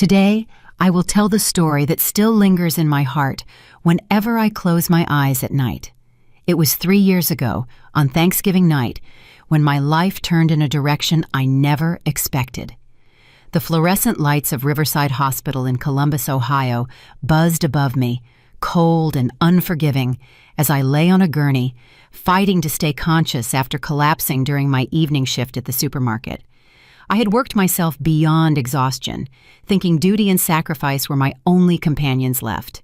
Today, I will tell the story that still lingers in my heart whenever I close my eyes at night. It was 3 years ago, on Thanksgiving night, when my life turned in a direction I never expected. The fluorescent lights of Riverside Hospital in Columbus, Ohio, buzzed above me, cold and unforgiving, as I lay on a gurney, fighting to stay conscious after collapsing during my evening shift at the supermarket. I had worked myself beyond exhaustion, thinking duty and sacrifice were my only companions left.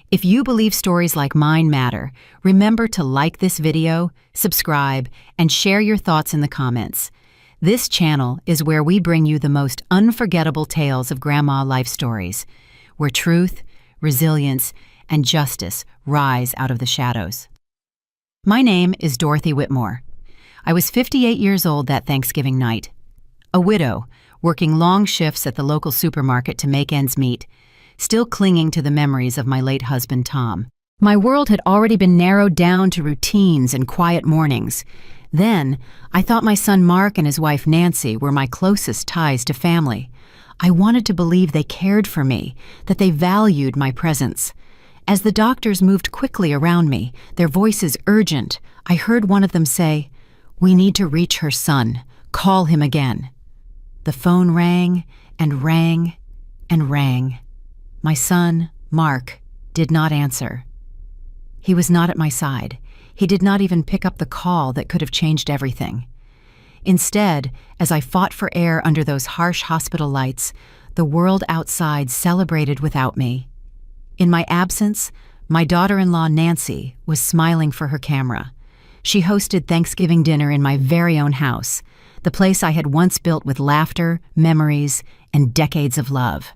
If you believe stories like mine matter, remember to like this video, subscribe, and share your thoughts in the comments. This channel is where we bring you the most unforgettable tales of grandma life stories, where truth, resilience, and justice rise out of the shadows. My name is Dorothy Whitmore. I was 58 years old that Thanksgiving night. A widow, working long shifts at the local supermarket to make ends meet, still clinging to the memories of my late husband, Tom. My world had already been narrowed down to routines and quiet mornings. Then, I thought my son Mark and his wife Nancy were my closest ties to family. I wanted to believe they cared for me, that they valued my presence. As the doctors moved quickly around me, their voices urgent, I heard one of them say, "We need to reach her son. Call him again." The phone rang and rang and rang. My son, Mark, did not answer. He was not at my side. He did not even pick up the call that could have changed everything. Instead, as I fought for air under those harsh hospital lights, the world outside celebrated without me. In my absence, my daughter-in-law Nancy was smiling for her camera. She hosted Thanksgiving dinner in my very own house, the place I had once built with laughter, memories, and decades of love.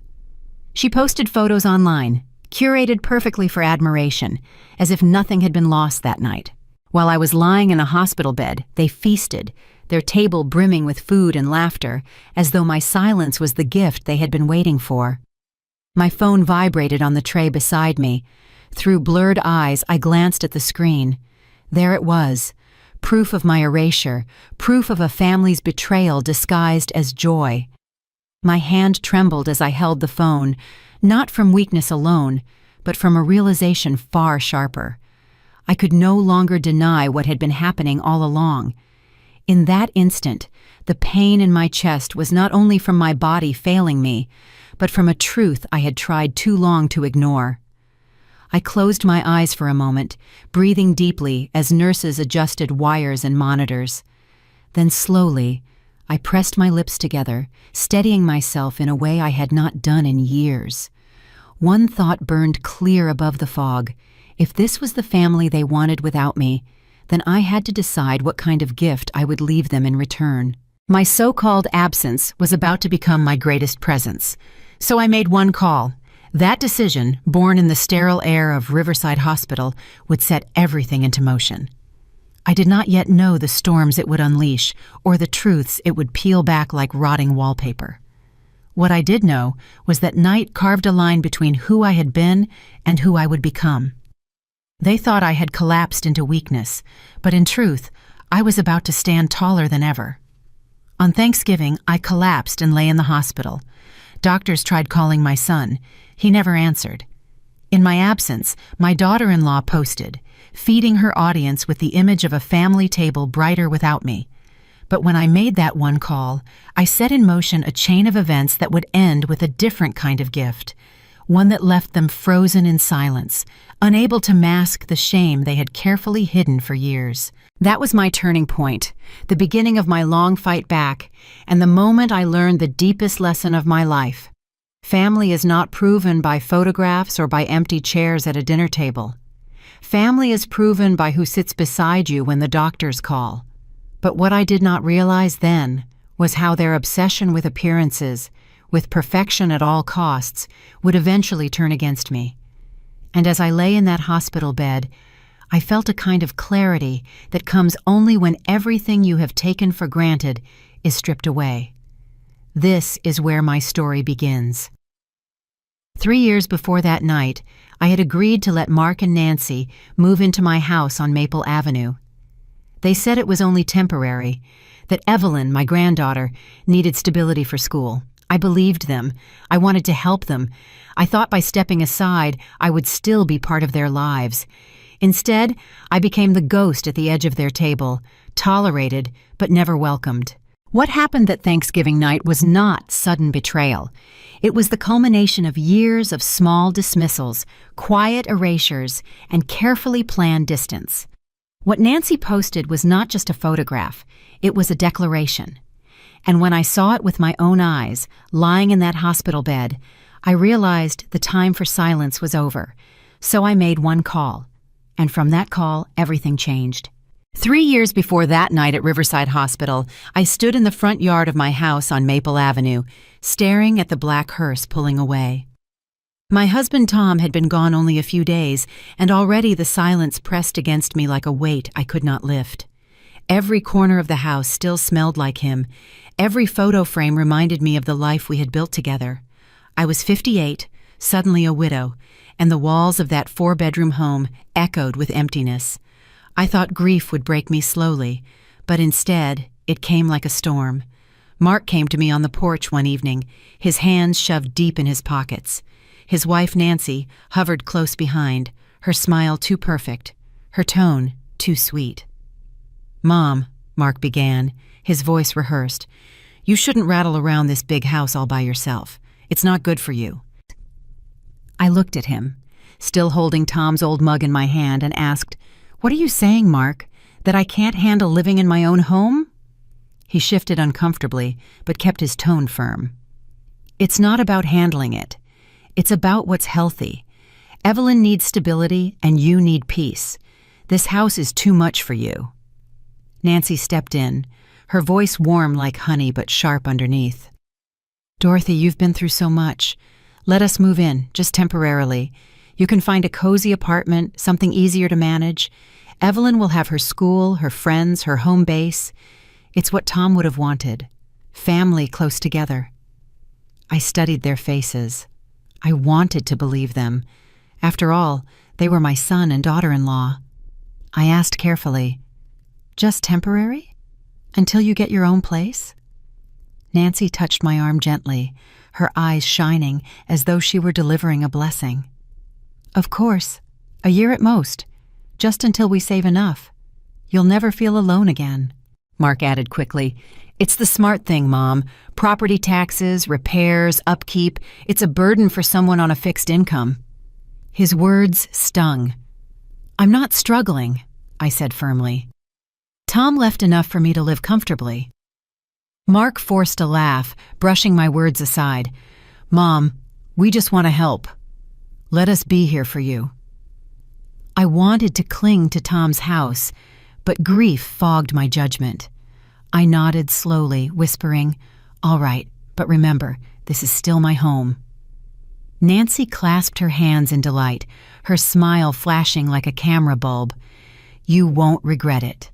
She posted photos online, curated perfectly for admiration, as if nothing had been lost that night. While I was lying in a hospital bed, they feasted, their table brimming with food and laughter, as though my silence was the gift they had been waiting for. My phone vibrated on the tray beside me. Through blurred eyes, I glanced at the screen. There it was, proof of my erasure, proof of a family's betrayal disguised as joy. My hand trembled as I held the phone, not from weakness alone, but from a realization far sharper. I could no longer deny what had been happening all along. In that instant, the pain in my chest was not only from my body failing me, but from a truth I had tried too long to ignore. I closed my eyes for a moment, breathing deeply as nurses adjusted wires and monitors. Then slowly, I pressed my lips together, steadying myself in a way I had not done in years. One thought burned clear above the fog. If this was the family they wanted without me, then I had to decide what kind of gift I would leave them in return. My so-called absence was about to become my greatest presence. So I made one call. That decision, born in the sterile air of Riverside Hospital, would set everything into motion. I did not yet know the storms it would unleash, or the truths it would peel back like rotting wallpaper. What I did know was that night carved a line between who I had been and who I would become. They thought I had collapsed into weakness, but in truth, I was about to stand taller than ever. On Thanksgiving, I collapsed and lay in the hospital. Doctors tried calling my son. He never answered. In my absence, my daughter-in-law posted, feeding her audience with the image of a family table brighter without me. But when I made that one call, I set in motion a chain of events that would end with a different kind of gift, one that left them frozen in silence, unable to mask the shame they had carefully hidden for years. That was my turning point, the beginning of my long fight back, and the moment I learned the deepest lesson of my life. Family is not proven by photographs or by empty chairs at a dinner table. Family is proven by who sits beside you when the doctors call. But what I did not realize then was how their obsession with appearances, with perfection at all costs, would eventually turn against me. And as I lay in that hospital bed, I felt a kind of clarity that comes only when everything you have taken for granted is stripped away. This is where my story begins. 3 years before that night, I had agreed to let Mark and Nancy move into my house on Maple Avenue. They said it was only temporary, that Evelyn, my granddaughter, needed stability for school. I believed them. I wanted to help them. I thought by stepping aside, I would still be part of their lives. Instead, I became the ghost at the edge of their table, tolerated but never welcomed. What happened that Thanksgiving night was not sudden betrayal. It was the culmination of years of small dismissals, quiet erasures, and carefully planned distance. What Nancy posted was not just a photograph, it was a declaration. And when I saw it with my own eyes, lying in that hospital bed, I realized the time for silence was over. So I made one call. And from that call, everything changed. 3 years before that night at Riverside Hospital, I stood in the front yard of my house on Maple Avenue, staring at the black hearse pulling away. My husband Tom had been gone only a few days, and already the silence pressed against me like a weight I could not lift. Every corner of the house still smelled like him. Every photo frame reminded me of the life we had built together. I was 58, suddenly a widow, and the walls of that 4-bedroom home echoed with emptiness. I thought grief would break me slowly, but instead, it came like a storm. Mark came to me on the porch one evening, his hands shoved deep in his pockets. His wife, Nancy, hovered close behind, her smile too perfect, her tone too sweet. "Mom," Mark began, his voice rehearsed, "you shouldn't rattle around this big house all by yourself. It's not good for you." I looked at him, still holding Tom's old mug in my hand, and asked, "What are you saying, Mark? That I can't handle living in my own home?" He shifted uncomfortably, but kept his tone firm. "It's not about handling it. It's about what's healthy. Evelyn needs stability, and you need peace. This house is too much for you." Nancy stepped in, her voice warm like honey but sharp underneath. "Dorothy, you've been through so much. Let us move in, just temporarily. You can find a cozy apartment, something easier to manage. Evelyn will have her school, her friends, her home base. It's what Tom would have wanted. Family close together." I studied their faces. I wanted to believe them. After all, they were my son and daughter-in-law. I asked carefully, "Just temporary? Until you get your own place?" Nancy touched my arm gently, her eyes shining as though she were delivering a blessing. "Of course. A year at most. Just until we save enough. You'll never feel alone again." Mark added quickly, "It's the smart thing, Mom. Property taxes, repairs, upkeep. It's a burden for someone on a fixed income." His words stung. "I'm not struggling," I said firmly. "Tom left enough for me to live comfortably." Mark forced a laugh, brushing my words aside. "Mom, we just want to help. Let us be here for you." I wanted to cling to Tom's house, but grief fogged my judgment. I nodded slowly, whispering, "All right, but remember, this is still my home." Nancy clasped her hands in delight, her smile flashing like a camera bulb. "You won't regret it."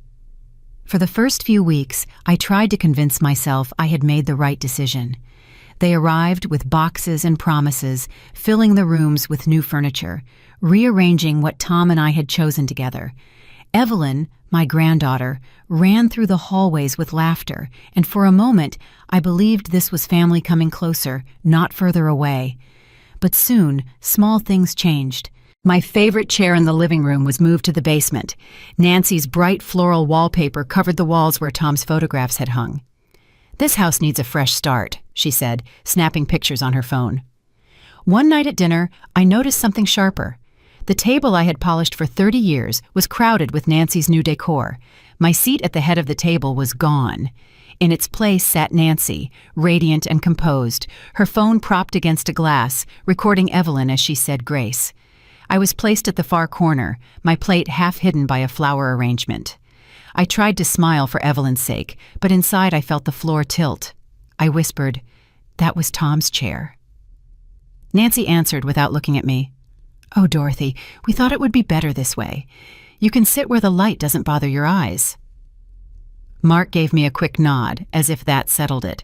For the first few weeks, I tried to convince myself I had made the right decision. They arrived with boxes and promises, filling the rooms with new furniture, rearranging what Tom and I had chosen together. Evelyn, my granddaughter, ran through the hallways with laughter, and for a moment I believed this was family coming closer, not further away. But soon, small things changed. My favorite chair in the living room was moved to the basement. Nancy's bright floral wallpaper covered the walls where Tom's photographs had hung. "This house needs a fresh start," she said, snapping pictures on her phone. One night at dinner, I noticed something sharper. The table I had polished for 30 years was crowded with Nancy's new decor. My seat at the head of the table was gone. In its place sat Nancy, radiant and composed, her phone propped against a glass, recording Evelyn as she said grace. I was placed at the far corner, my plate half hidden by a flower arrangement. I tried to smile for Evelyn's sake, but inside I felt the floor tilt. I whispered, "That was Tom's chair." Nancy answered without looking at me, "Oh, Dorothy, we thought it would be better this way. You can sit where the light doesn't bother your eyes." Mark gave me a quick nod, as if that settled it.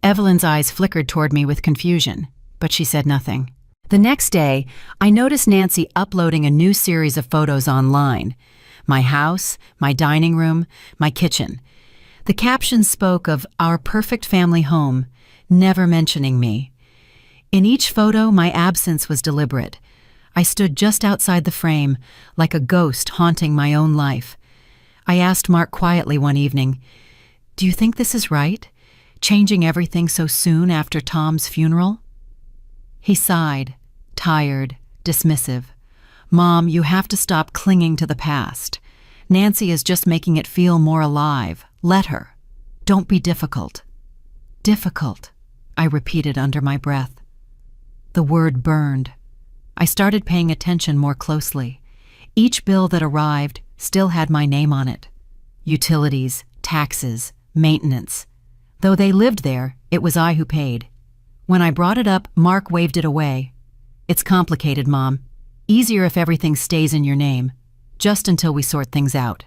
Evelyn's eyes flickered toward me with confusion, but she said nothing. The next day, I noticed Nancy uploading a new series of photos online. My house, my dining room, my kitchen. The captions spoke of our perfect family home, never mentioning me. In each photo, my absence was deliberate. I stood just outside the frame, like a ghost haunting my own life. I asked Mark quietly one evening, "Do you think this is right? Changing everything so soon after Tom's funeral?" He sighed, tired, dismissive. "Mom, you have to stop clinging to the past. Nancy is just making it feel more alive. Let her. Don't be difficult." "Difficult," I repeated under my breath. The word burned. I started paying attention more closely. Each bill that arrived still had my name on it. Utilities, taxes, maintenance. Though they lived there, it was I who paid. When I brought it up, Mark waved it away. "It's complicated, Mom. Easier if everything stays in your name, just until we sort things out."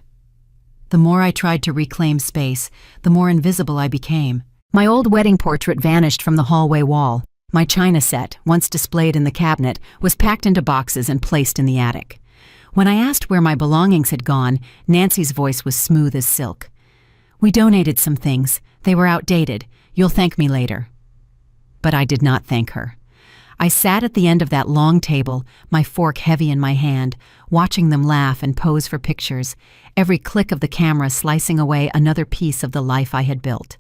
The more I tried to reclaim space, the more invisible I became. My old wedding portrait vanished from the hallway wall. My china set, once displayed in the cabinet, was packed into boxes and placed in the attic. When I asked where my belongings had gone, Nancy's voice was smooth as silk. "We donated some things. They were outdated. You'll thank me later." But I did not thank her. I sat at the end of that long table, my fork heavy in my hand, watching them laugh and pose for pictures, every click of the camera slicing away another piece of the life I had built.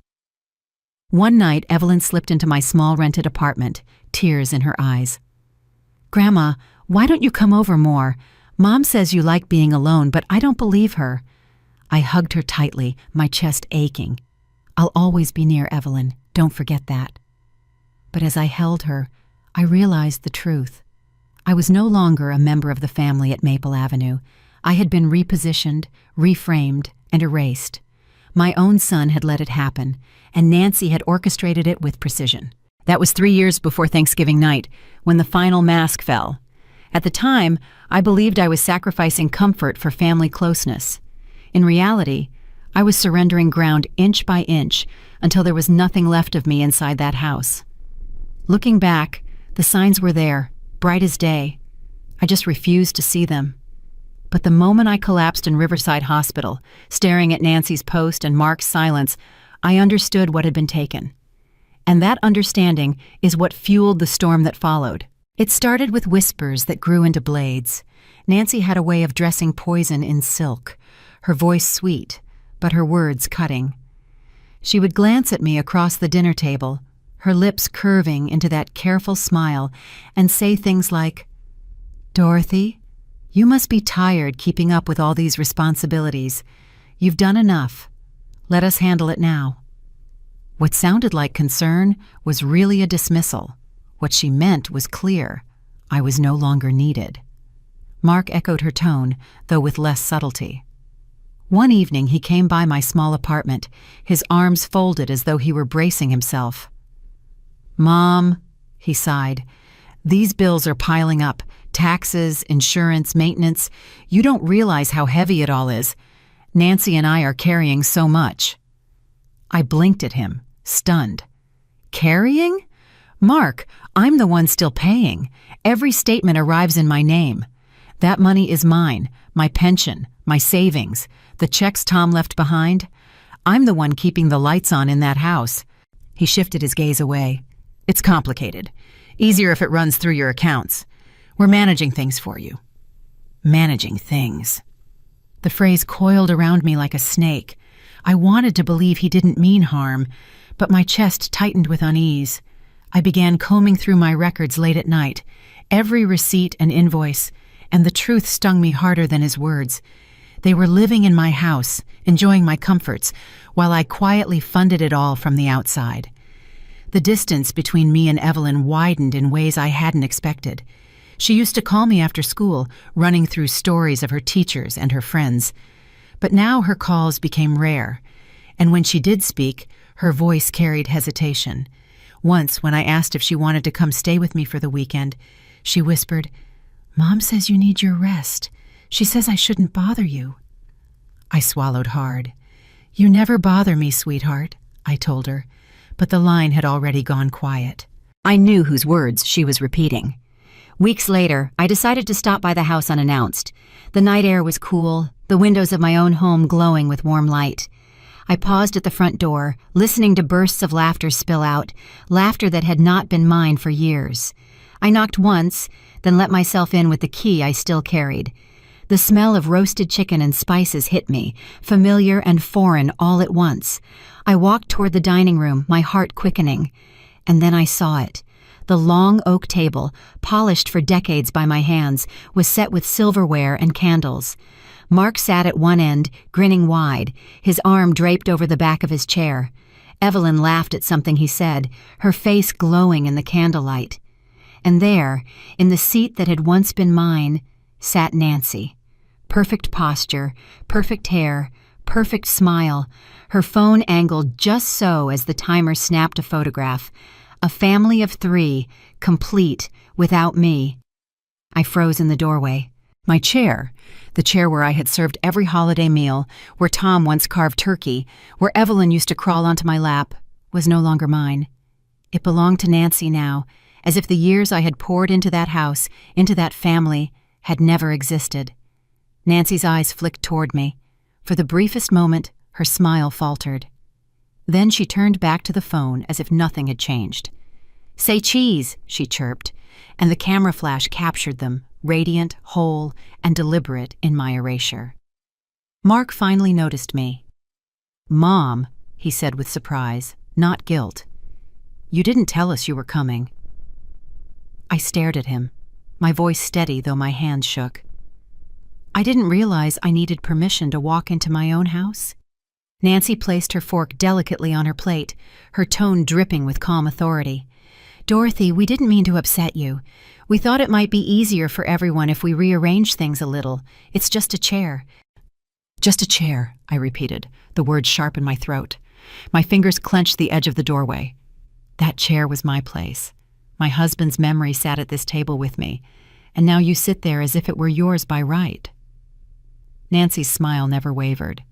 One night, Evelyn slipped into my small rented apartment, tears in her eyes. "Grandma, why don't you come over more? Mom says you like being alone, but I don't believe her." I hugged her tightly, my chest aching. "I'll always be near Evelyn, don't forget that." But as I held her, I realized the truth. I was no longer a member of the family at Maple Avenue. I had been repositioned, reframed, and erased. My own son had let it happen, and Nancy had orchestrated it with precision. That was 3 years before Thanksgiving night, when the final mask fell. At the time, I believed I was sacrificing comfort for family closeness. In reality, I was surrendering ground inch by inch until there was nothing left of me inside that house. Looking back, the signs were there, bright as day. I just refused to see them. But the moment I collapsed in Riverside Hospital, staring at Nancy's post and Mark's silence, I understood what had been taken. And that understanding is what fueled the storm that followed. It started with whispers that grew into blades. Nancy had a way of dressing poison in silk, her voice sweet, but her words cutting. She would glance at me across the dinner table, her lips curving into that careful smile, and say things like, "Dorothy, you must be tired keeping up with all these responsibilities. You've done enough. Let us handle it now." What sounded like concern was really a dismissal. What she meant was clear. I was no longer needed. Mark echoed her tone, though with less subtlety. One evening he came by my small apartment, his arms folded as though he were bracing himself. "Mom," he sighed, "these bills are piling up. Taxes, insurance, maintenance. You don't realize how heavy it all is. Nancy and I are carrying so much." I blinked at him, stunned. "Carrying? Mark, I'm the one still paying. Every statement arrives in my name. That money is mine, my pension, my savings, the checks Tom left behind. I'm the one keeping the lights on in that house." He shifted his gaze away. "It's complicated. Easier if it runs through your accounts. We're managing things for you." Managing things. The phrase coiled around me like a snake. I wanted to believe he didn't mean harm, but my chest tightened with unease. I began combing through my records late at night, every receipt and invoice, and the truth stung me harder than his words. They were living in my house, enjoying my comforts, while I quietly funded it all from the outside. The distance between me and Evelyn widened in ways I hadn't expected. She used to call me after school, running through stories of her teachers and her friends. But now her calls became rare, and when she did speak, her voice carried hesitation. Once, when I asked if she wanted to come stay with me for the weekend, she whispered, "Mom says you need your rest. She says I shouldn't bother you." I swallowed hard. "You never bother me, sweetheart," I told her, but the line had already gone quiet. I knew whose words she was repeating. Weeks later, I decided to stop by the house unannounced. The night air was cool, the windows of my own home glowing with warm light. I paused at the front door, listening to bursts of laughter spill out, laughter that had not been mine for years. I knocked once, then let myself in with the key I still carried. The smell of roasted chicken and spices hit me, familiar and foreign all at once. I walked toward the dining room, my heart quickening. And then I saw it. The long oak table, polished for decades by my hands, was set with silverware and candles. Mark sat at one end, grinning wide, his arm draped over the back of his chair. Evelyn laughed at something he said, her face glowing in the candlelight. And there, in the seat that had once been mine, sat Nancy. Perfect posture, perfect hair, perfect smile, her phone angled just so as the timer snapped a photograph. A family of 3, complete, without me. I froze in the doorway. My chair, the chair where I had served every holiday meal, where Tom once carved turkey, where Evelyn used to crawl onto my lap, was no longer mine. It belonged to Nancy now, as if the years I had poured into that house, into that family, had never existed. Nancy's eyes flicked toward me. For the briefest moment, her smile faltered. Then she turned back to the phone as if nothing had changed. "Say cheese," she chirped, and the camera flash captured them, radiant, whole, and deliberate in my erasure. Mark finally noticed me. "Mom," he said with surprise, not guilt. "You didn't tell us you were coming." I stared at him, my voice steady though my hands shook. I didn't realize I needed permission to walk into my own house. Nancy placed her fork delicately on her plate, her tone dripping with calm authority. "Dorothy, we didn't mean to upset you. We thought it might be easier for everyone if we rearranged things a little. It's just a chair." "Just a chair," I repeated, the words sharp in my throat. My fingers clenched the edge of the doorway. That chair was my place. My husband's memory sat at this table with me, and now you sit there as if it were yours by right. Nancy's smile never wavered.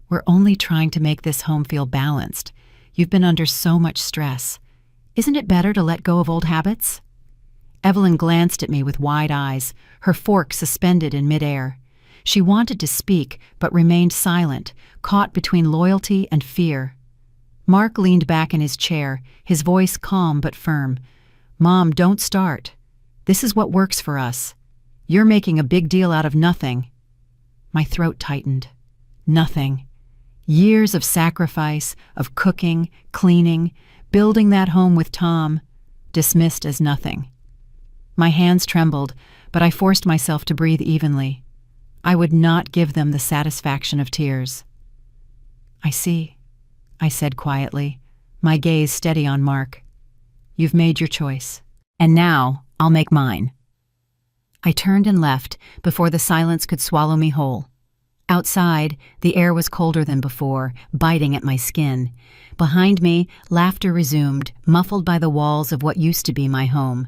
"We're only trying to make this home feel balanced. You've been under so much stress. Isn't it better to let go of old habits?" Evelyn glanced at me with wide eyes, her fork suspended in midair. She wanted to speak, but remained silent, caught between loyalty and fear. Mark leaned back in his chair, his voice calm but firm. "Mom, don't start. This is what works for us. You're making a big deal out of nothing." My throat tightened. Nothing. Years of sacrifice, of cooking, cleaning, building that home with Tom, dismissed as nothing. My hands trembled, but I forced myself to breathe evenly. I would not give them the satisfaction of tears. "I see," I said quietly, my gaze steady on Mark. "You've made your choice, and now I'll make mine." I turned and left before the silence could swallow me whole. Outside, the air was colder than before, biting at my skin. Behind me, laughter resumed, muffled by the walls of what used to be my home.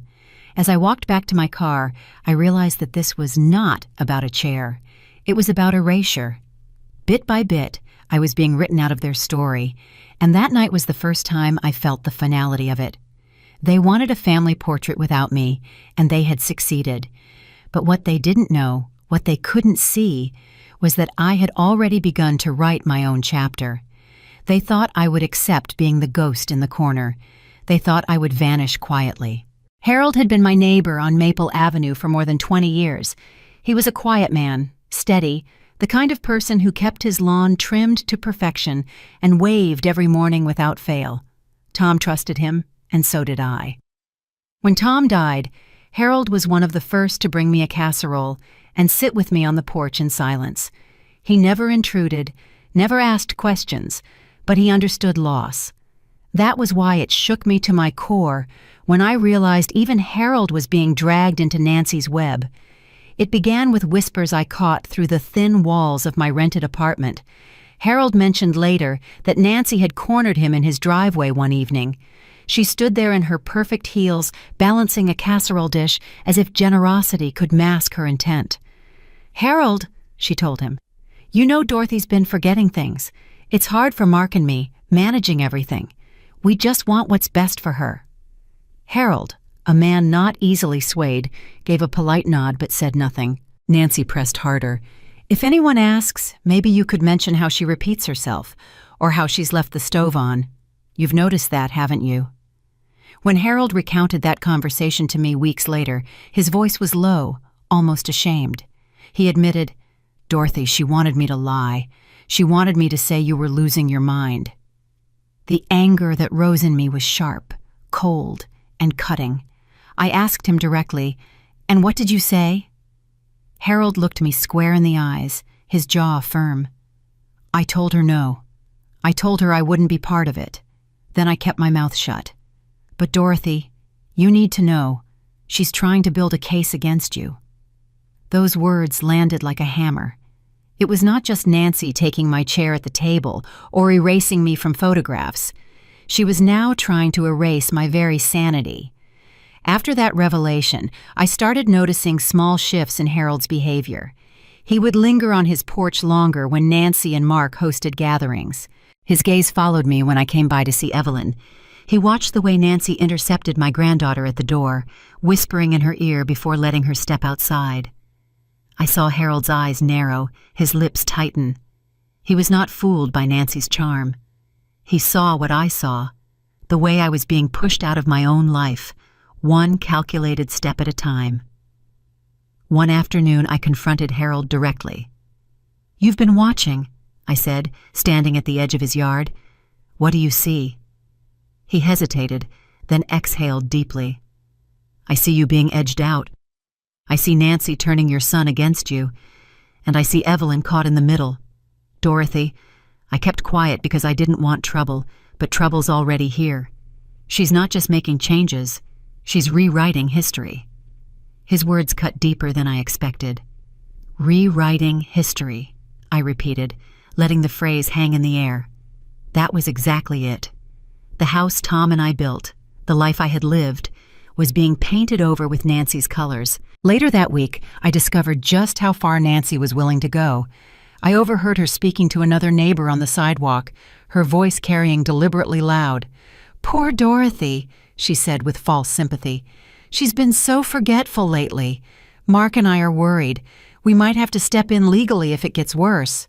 As I walked back to my car, I realized that this was not about a chair. It was about erasure. Bit by bit, I was being written out of their story, and that night was the first time I felt the finality of it. They wanted a family portrait without me, and they had succeeded. But what they didn't know, what they couldn't see, was that I had already begun to write my own chapter. They thought I would accept being the ghost in the corner. They thought I would vanish quietly. Harold had been my neighbor on Maple Avenue for more than 20 years. He was a quiet man, steady, the kind of person who kept his lawn trimmed to perfection and waved every morning without fail. Tom trusted him, and so did I. When Tom died, Harold was one of the first to bring me a casserole and sit with me on the porch in silence. He never intruded, never asked questions, but he understood loss. That was why it shook me to my core when I realized even Harold was being dragged into Nancy's web. It began with whispers I caught through the thin walls of my rented apartment. Harold mentioned later that Nancy had cornered him in his driveway one evening. She stood there in her perfect heels, balancing a casserole dish as if generosity could mask her intent. "Harold," she told him, "you know Dorothy's been forgetting things. It's hard for Mark and me, managing everything. We just want what's best for her." Harold, a man not easily swayed, gave a polite nod but said nothing. Nancy pressed harder. "If anyone asks, maybe you could mention how she repeats herself, or how she's left the stove on. You've noticed that, haven't you?" When Harold recounted that conversation to me weeks later, his voice was low, almost ashamed. He admitted, "Dorothy, she wanted me to lie. She wanted me to say you were losing your mind." The anger that rose in me was sharp, cold, and cutting. I asked him directly, "And what did you say?" Harold looked me square in the eyes, his jaw firm. "I told her no. I told her I wouldn't be part of it. Then I kept my mouth shut. But Dorothy, you need to know, she's trying to build a case against you." Those words landed like a hammer. It was not just Nancy taking my chair at the table or erasing me from photographs. She was now trying to erase my very sanity. After that revelation, I started noticing small shifts in Harold's behavior. He would linger on his porch longer when Nancy and Mark hosted gatherings. His gaze followed me when I came by to see Evelyn. He watched the way Nancy intercepted my granddaughter at the door, whispering in her ear before letting her step outside. I saw Harold's eyes narrow, his lips tighten. He was not fooled by Nancy's charm. He saw what I saw, the way I was being pushed out of my own life, one calculated step at a time. One afternoon, I confronted Harold directly. "You've been watching," I said, standing at the edge of his yard. "What do you see?" He hesitated, then exhaled deeply. "I see you being edged out. I see Nancy turning your son against you, and I see Evelyn caught in the middle. Dorothy, I kept quiet because I didn't want trouble, but trouble's already here. She's not just making changes, she's rewriting history." His words cut deeper than I expected. "Rewriting history," I repeated, letting the phrase hang in the air. That was exactly it. The house Tom and I built, the life I had lived, was being painted over with Nancy's colors. Later that week, I discovered just how far Nancy was willing to go. I overheard her speaking to another neighbor on the sidewalk, her voice carrying deliberately loud. "Poor Dorothy," she said with false sympathy. "She's been so forgetful lately. Mark and I are worried. We might have to step in legally if it gets worse."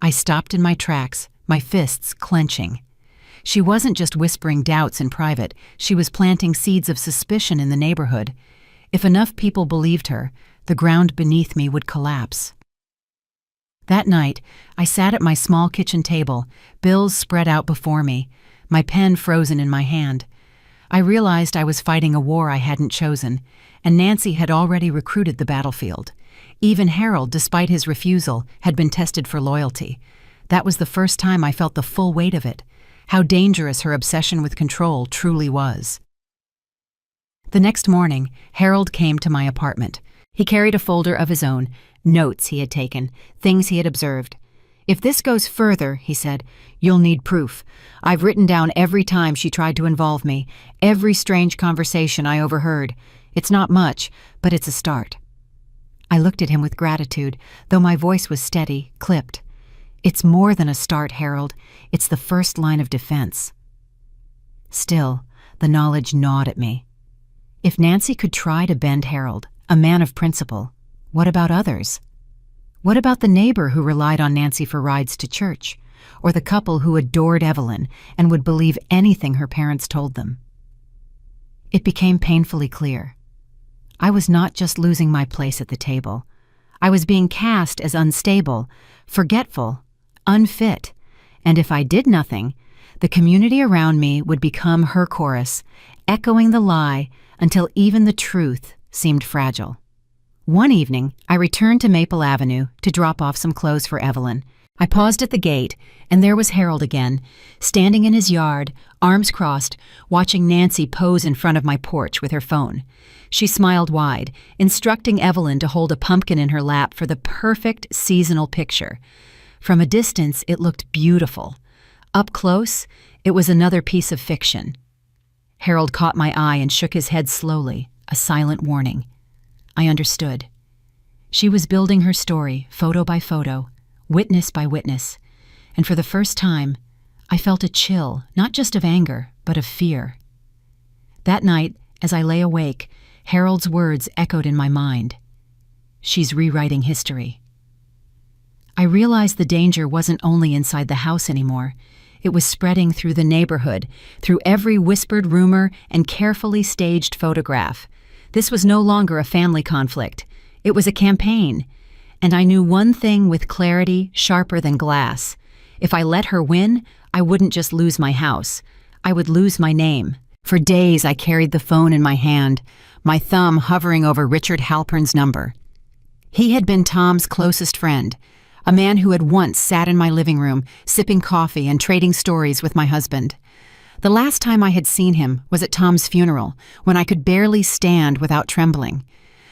I stopped in my tracks, my fists clenching. She wasn't just whispering doubts in private, she was planting seeds of suspicion in the neighborhood. If enough people believed her, the ground beneath me would collapse. That night, I sat at my small kitchen table, bills spread out before me, my pen frozen in my hand. I realized I was fighting a war I hadn't chosen, and Nancy had already recruited the battlefield. Even Harold, despite his refusal, had been tested for loyalty. That was the first time I felt the full weight of it, how dangerous her obsession with control truly was. The next morning, Harold came to my apartment. He carried a folder of his own, notes he had taken, things he had observed. "If this goes further," he said, "you'll need proof. I've written down every time she tried to involve me, every strange conversation I overheard. It's not much, but it's a start." I looked at him with gratitude, though my voice was steady, clipped. "It's more than a start, Harold. It's the first line of defense." Still, the knowledge gnawed at me. If Nancy could try to bend Harold, a man of principle, what about others? What about the neighbor who relied on Nancy for rides to church, or the couple who adored Evelyn and would believe anything her parents told them? It became painfully clear. I was not just losing my place at the table. I was being cast as unstable, forgetful, unfit, and if I did nothing, the community around me would become her chorus, echoing the lie until even the truth seemed fragile. One evening, I returned to Maple Avenue to drop off some clothes for Evelyn. I paused at the gate, and there was Harold again, standing in his yard, arms crossed, watching Nancy pose in front of my porch with her phone. She smiled wide, instructing Evelyn to hold a pumpkin in her lap for the perfect seasonal picture. From a distance, it looked beautiful. Up close, it was another piece of fiction. Harold caught my eye and shook his head slowly, a silent warning. I understood. She was building her story, photo by photo, witness by witness, and for the first time, I felt a chill, not just of anger, but of fear. That night, as I lay awake, Harold's words echoed in my mind. She's rewriting history. I realized the danger wasn't only inside the house anymore. It was spreading through the neighborhood, through every whispered rumor and carefully staged photograph. This was no longer a family conflict. It was a campaign. And I knew one thing with clarity sharper than glass. If I let her win, I wouldn't just lose my house. I would lose my name. For days I carried the phone in my hand, my thumb hovering over Richard Halpern's number. He had been Tom's closest friend, a man who had once sat in my living room, sipping coffee and trading stories with my husband. The last time I had seen him was at Tom's funeral, when I could barely stand without trembling.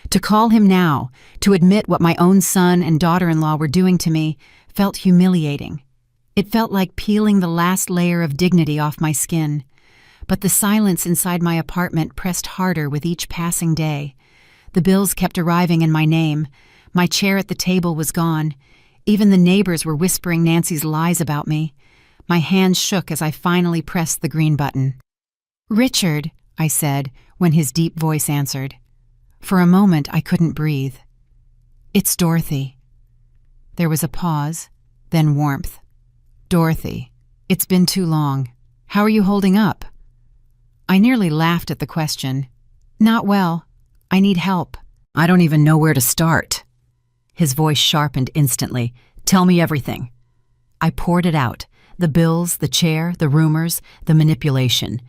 To call him now, to admit what my own son and daughter-in-law were doing to me, felt humiliating. It felt like peeling the last layer of dignity off my skin. But the silence inside my apartment pressed harder with each passing day. The bills kept arriving in my name. My chair at the table was gone. Even the neighbors were whispering Nancy's lies about me. My hands shook as I finally pressed the green button. "Richard," I said, when his deep voice answered. For a moment, I couldn't breathe. "It's Dorothy." There was a pause, then warmth. "Dorothy, it's been too long. How are you holding up?" I nearly laughed at the question. "Not well. I need help." "I don't even know where to start." His voice sharpened instantly. "Tell me everything." I poured it out. The bills, the chair, the rumors, the manipulation.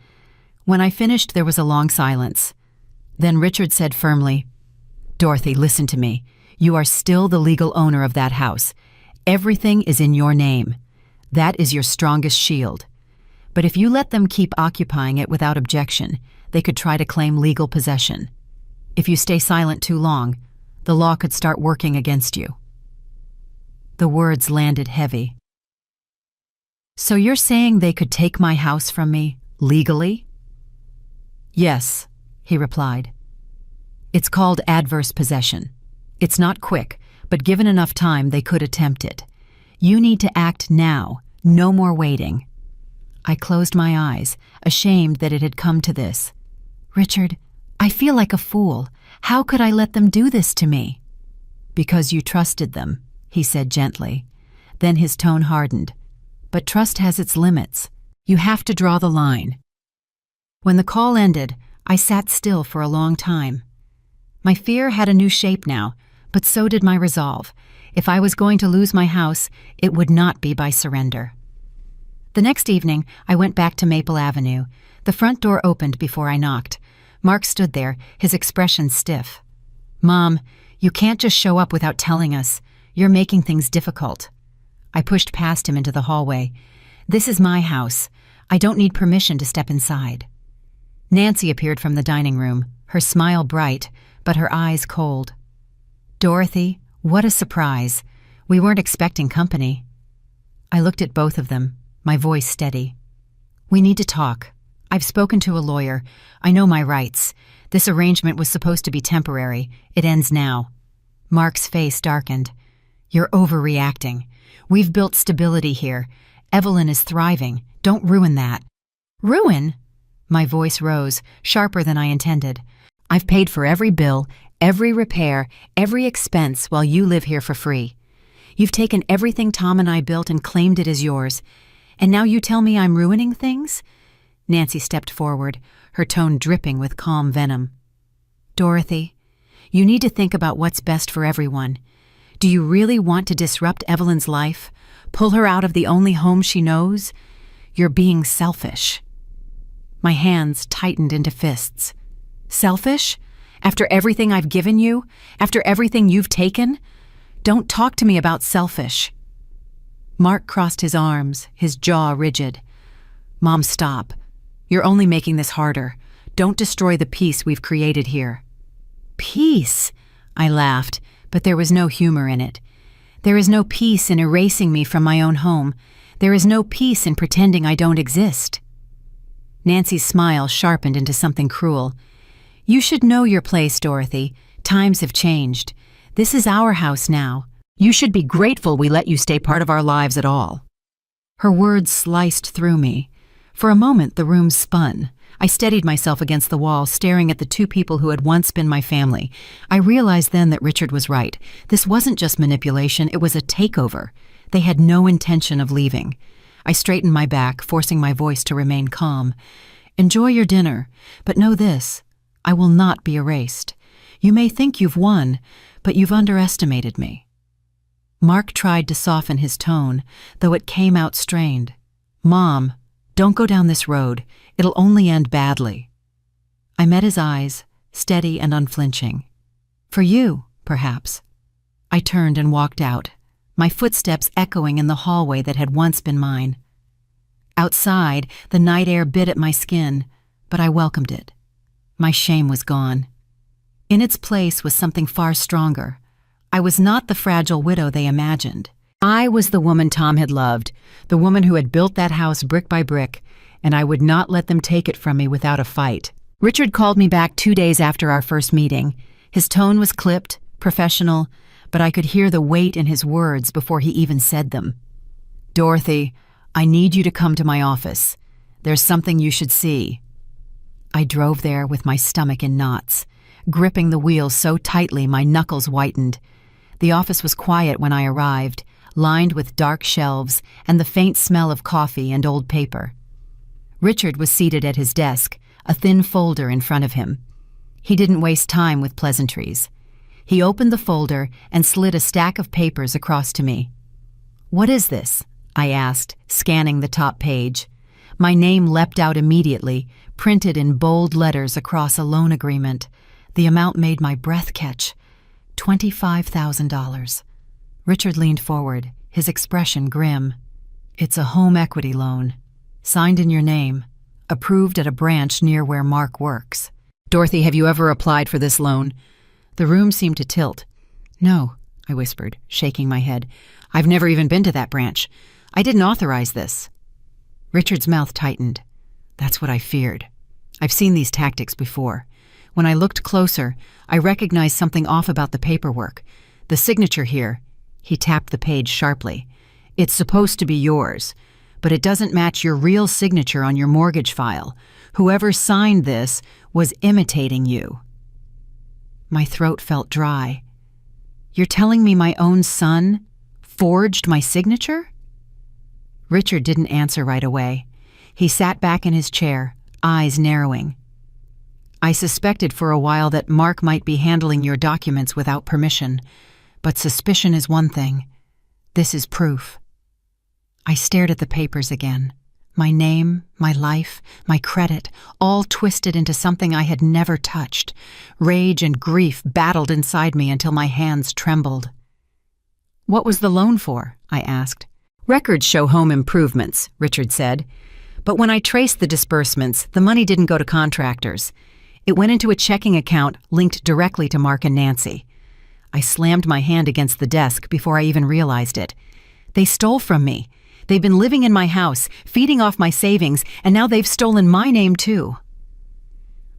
When I finished, there was a long silence. Then Richard said firmly, "Dorothy, listen to me. You are still the legal owner of that house. Everything is in your name. That is your strongest shield. But if you let them keep occupying it without objection, they could try to claim legal possession. If you stay silent too long, the law could start working against you." The words landed heavy. "So you're saying they could take my house from me, legally?" "Yes," he replied. "It's called adverse possession. It's not quick, but given enough time, they could attempt it. You need to act now, no more waiting." I closed my eyes, ashamed that it had come to this. "Richard, I feel like a fool. How could I let them do this to me?" "Because you trusted them," he said gently. Then his tone hardened. "But trust has its limits. You have to draw the line." When the call ended, I sat still for a long time. My fear had a new shape now, but so did my resolve. If I was going to lose my house, it would not be by surrender. The next evening, I went back to Maple Avenue. The front door opened before I knocked. Mark stood there, his expression stiff. "Mom, you can't just show up without telling us. You're making things difficult." I pushed past him into the hallway. "This is my house. I don't need permission to step inside." Nancy appeared from the dining room, her smile bright, but her eyes cold. "Dorothy, what a surprise. We weren't expecting company." I looked at both of them, my voice steady. "We need to talk. I've spoken to a lawyer. I know my rights. This arrangement was supposed to be temporary. It ends now." Mark's face darkened. "You're overreacting. We've built stability here. Evelyn is thriving. Don't ruin that." "Ruin?" My voice rose, sharper than I intended. "I've paid for every bill, every repair, every expense while you live here for free. You've taken everything Tom and I built and claimed it as yours. And now you tell me I'm ruining things?" Nancy stepped forward, her tone dripping with calm venom. "Dorothy, you need to think about what's best for everyone. Do you really want to disrupt Evelyn's life? Pull her out of the only home she knows? You're being selfish." My hands tightened into fists. "Selfish? After everything I've given you? After everything you've taken? Don't talk to me about selfish." Mark crossed his arms, his jaw rigid. "Mom, stop. You're only making this harder. Don't destroy the peace we've created here." "Peace?" I laughed, but there was no humor in it. "There is no peace in erasing me from my own home. There is no peace in pretending I don't exist." Nancy's smile sharpened into something cruel. "You should know your place, Dorothy. Times have changed. This is our house now. You should be grateful we let you stay part of our lives at all." Her words sliced through me. For a moment, the room spun. I steadied myself against the wall, staring at the two people who had once been my family. I realized then that Richard was right. This wasn't just manipulation, it was a takeover. They had no intention of leaving. I straightened my back, forcing my voice to remain calm. Enjoy your dinner, but know this: I will not be erased. You may think you've won, but you've underestimated me. Mark tried to soften his tone, though it came out strained. Mom, don't go down this road. It'll only end badly. I met his eyes, steady and unflinching. For you, perhaps. I turned and walked out, my footsteps echoing in the hallway that had once been mine. Outside, the night air bit at my skin, but I welcomed it. My shame was gone. In its place was something far stronger. I was not the fragile widow they imagined. I was the woman Tom had loved, the woman who had built that house brick by brick, and I would not let them take it from me without a fight. Richard called me back 2 days after our first meeting. His tone was clipped, professional, but I could hear the weight in his words before he even said them. Dorothy, I need you to come to my office. There's something you should see. I drove there with my stomach in knots, gripping the wheel so tightly my knuckles whitened. The office was quiet when I arrived, lined with dark shelves and the faint smell of coffee and old paper. Richard was seated at his desk, a thin folder in front of him. He didn't waste time with pleasantries. He opened the folder and slid a stack of papers across to me. What is this? I asked, scanning the top page. My name leapt out immediately, printed in bold letters across a loan agreement. The amount made my breath catch. $25,000. Richard leaned forward, his expression grim. It's a home equity loan. Signed in your name. Approved at a branch near where Mark works. Dorothy, have you ever applied for this loan? The room seemed to tilt. No, I whispered, shaking my head. I've never even been to that branch. I didn't authorize this. Richard's mouth tightened. That's what I feared. I've seen these tactics before. When I looked closer, I recognized something off about the paperwork. The signature here. He tapped the page sharply. It's supposed to be yours, but it doesn't match your real signature on your mortgage file. Whoever signed this was imitating you. My throat felt dry. You're telling me my own son forged my signature? Richard didn't answer right away. He sat back in his chair, eyes narrowing. I suspected for a while that Mark might be handling your documents without permission, but suspicion is one thing. This is proof. I stared at the papers again. My name, my life, my credit, all twisted into something I had never touched. Rage and grief battled inside me until my hands trembled. What was the loan for? I asked. Records show home improvements, Richard said. But when I traced the disbursements, the money didn't go to contractors. It went into a checking account linked directly to Mark and Nancy. I slammed my hand against the desk before I even realized it. They stole from me. They've been living in my house, feeding off my savings, and now they've stolen my name too.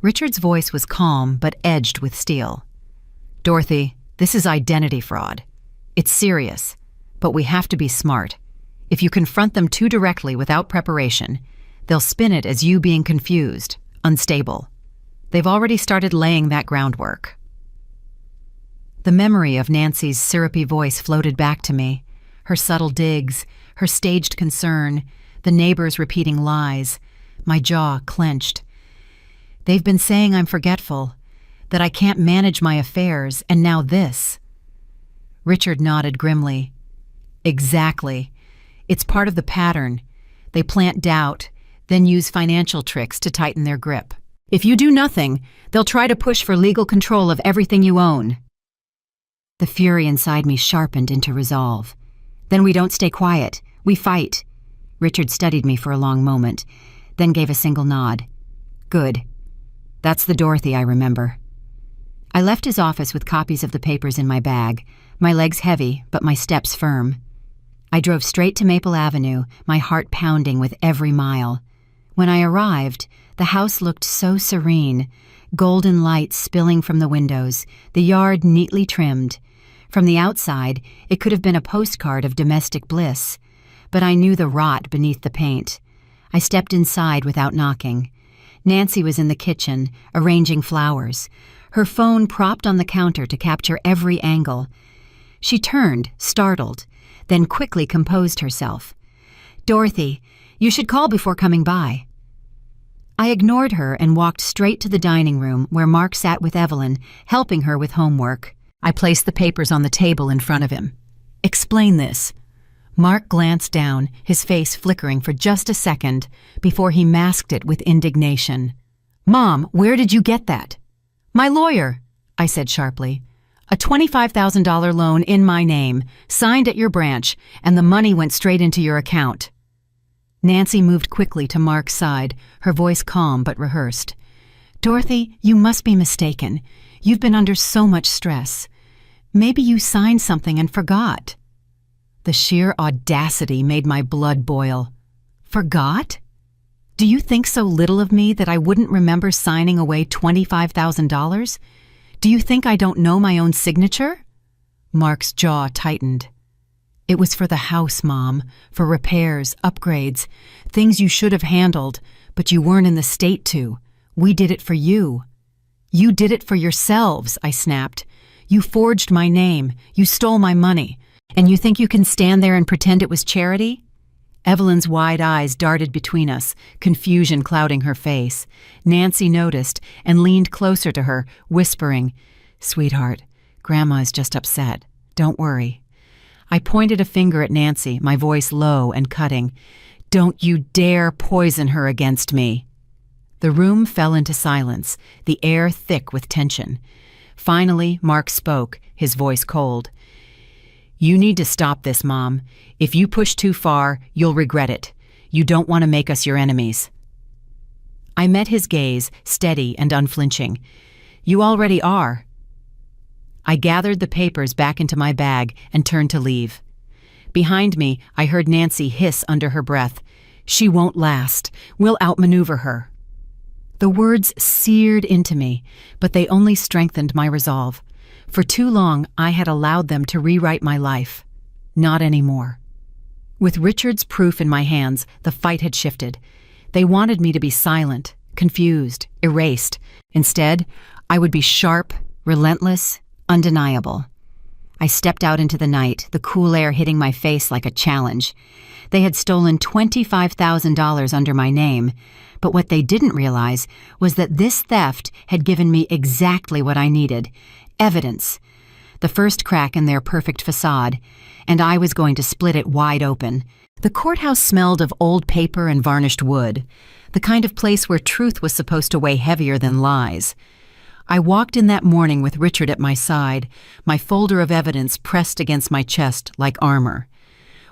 Richard's voice was calm but edged with steel. Dorothy, this is identity fraud. It's serious, but we have to be smart. If you confront them too directly without preparation, they'll spin it as you being confused, unstable. They've already started laying that groundwork. The memory of Nancy's syrupy voice floated back to me, her subtle digs, her staged concern, the neighbors repeating lies. My jaw clenched. They've been saying I'm forgetful, that I can't manage my affairs, and now this. Richard nodded grimly. Exactly. It's part of the pattern. They plant doubt, then use financial tricks to tighten their grip. If you do nothing, they'll try to push for legal control of everything you own. The fury inside me sharpened into resolve. Then we don't stay quiet. We fight. Richard studied me for a long moment, then gave a single nod. Good. That's the Dorothy I remember. I left his office with copies of the papers in my bag, my legs heavy, but my steps firm. I drove straight to Maple Avenue, my heart pounding with every mile. When I arrived, the house looked so serene, golden light spilling from the windows, the yard neatly trimmed. From the outside, it could have been a postcard of domestic bliss, but I knew the rot beneath the paint. I stepped inside without knocking. Nancy was in the kitchen, arranging flowers, her phone propped on the counter to capture every angle. She turned, startled, then quickly composed herself. "Dorothy, you should call before coming by." I ignored her and walked straight to the dining room where Mark sat with Evelyn, helping her with homework. I placed the papers on the table in front of him. "Explain this." Mark glanced down, his face flickering for just a second before he masked it with indignation. "Mom, where did you get that?" "My lawyer," I said sharply. "A $25,000 loan in my name, signed at your branch, and the money went straight into your account." Nancy moved quickly to Mark's side, her voice calm but rehearsed. "Dorothy, you must be mistaken. You've been under so much stress. Maybe you signed something and forgot." The sheer audacity made my blood boil. "Forgot? Do you think so little of me that I wouldn't remember signing away $25,000? Do you think I don't know my own signature?" Mark's jaw tightened. "It was for the house, Mom, for repairs, upgrades, things you should have handled, but you weren't in the state to. We did it for you." "You did it for yourselves," I snapped. "You forged my name, you stole my money, and you think you can stand there and pretend it was charity?" Evelyn's wide eyes darted between us, confusion clouding her face. Nancy noticed and leaned closer to her, whispering, "Sweetheart, Grandma is just upset. Don't worry." I pointed a finger at Nancy, my voice low and cutting. "Don't you dare poison her against me." The room fell into silence, the air thick with tension. Finally, Mark spoke, his voice cold. "You need to stop this, Mom. If you push too far, you'll regret it. You don't want to make us your enemies." I met his gaze, steady and unflinching. "You already are." I gathered the papers back into my bag and turned to leave. Behind me, I heard Nancy hiss under her breath, "She won't last. We'll outmaneuver her." The words seared into me, but they only strengthened my resolve. For too long, I had allowed them to rewrite my life. Not anymore. With Richard's proof in my hands, the fight had shifted. They wanted me to be silent, confused, erased. Instead, I would be sharp, relentless, undeniable. I stepped out into the night, the cool air hitting my face like a challenge. They had stolen $25,000 under my name, but what they didn't realize was that this theft had given me exactly what I needed: evidence. The first crack in their perfect facade, and I was going to split it wide open. The courthouse smelled of old paper and varnished wood, the kind of place where truth was supposed to weigh heavier than lies. I walked in that morning with Richard at my side, my folder of evidence pressed against my chest like armor.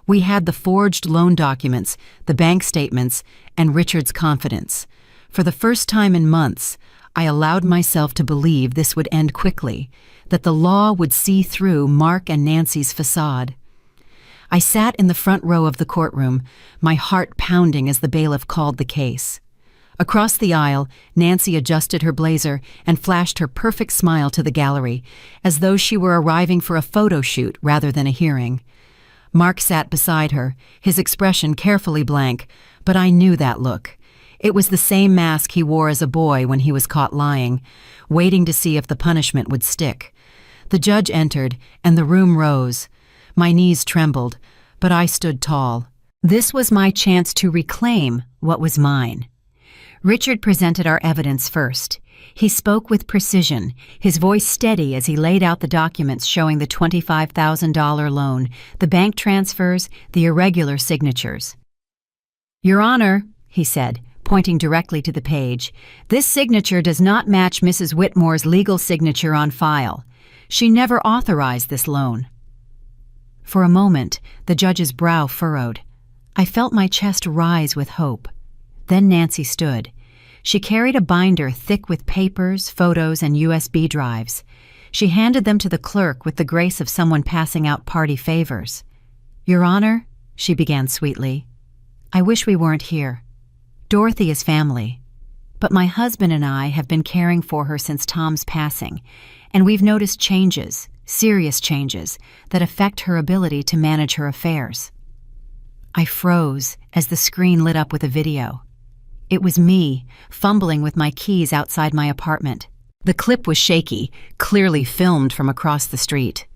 We had the forged loan documents, the bank statements, and Richard's confidence. For the first time in months, I allowed myself to believe this would end quickly, that the law would see through Mark and Nancy's facade. I sat in the front row of the courtroom, my heart pounding as the bailiff called the case. Across the aisle, Nancy adjusted her blazer and flashed her perfect smile to the gallery, as though she were arriving for a photo shoot rather than a hearing. Mark sat beside her, his expression carefully blank, but I knew that look. It was the same mask he wore as a boy when he was caught lying, waiting to see if the punishment would stick. The judge entered, and the room rose. My knees trembled, but I stood tall. This was my chance to reclaim what was mine. Richard presented our evidence first. He spoke with precision, his voice steady as he laid out the documents showing the $25,000 loan, the bank transfers, the irregular signatures. "Your Honor," he said, pointing directly to the page, "this signature does not match Mrs. Whitmore's legal signature on file. She never authorized this loan." For a moment, the judge's brow furrowed. I felt my chest rise with hope. Then Nancy stood. She carried a binder thick with papers, photos, and USB drives. She handed them to the clerk with the grace of someone passing out party favors. "Your Honor," she began sweetly, "I wish we weren't here. Dorothy is family, but my husband and I have been caring for her since Tom's passing, and we've noticed changes, serious changes, that affect her ability to manage her affairs." I froze as the screen lit up with a video. It was me, fumbling with my keys outside my apartment. The clip was shaky, clearly filmed from across the street.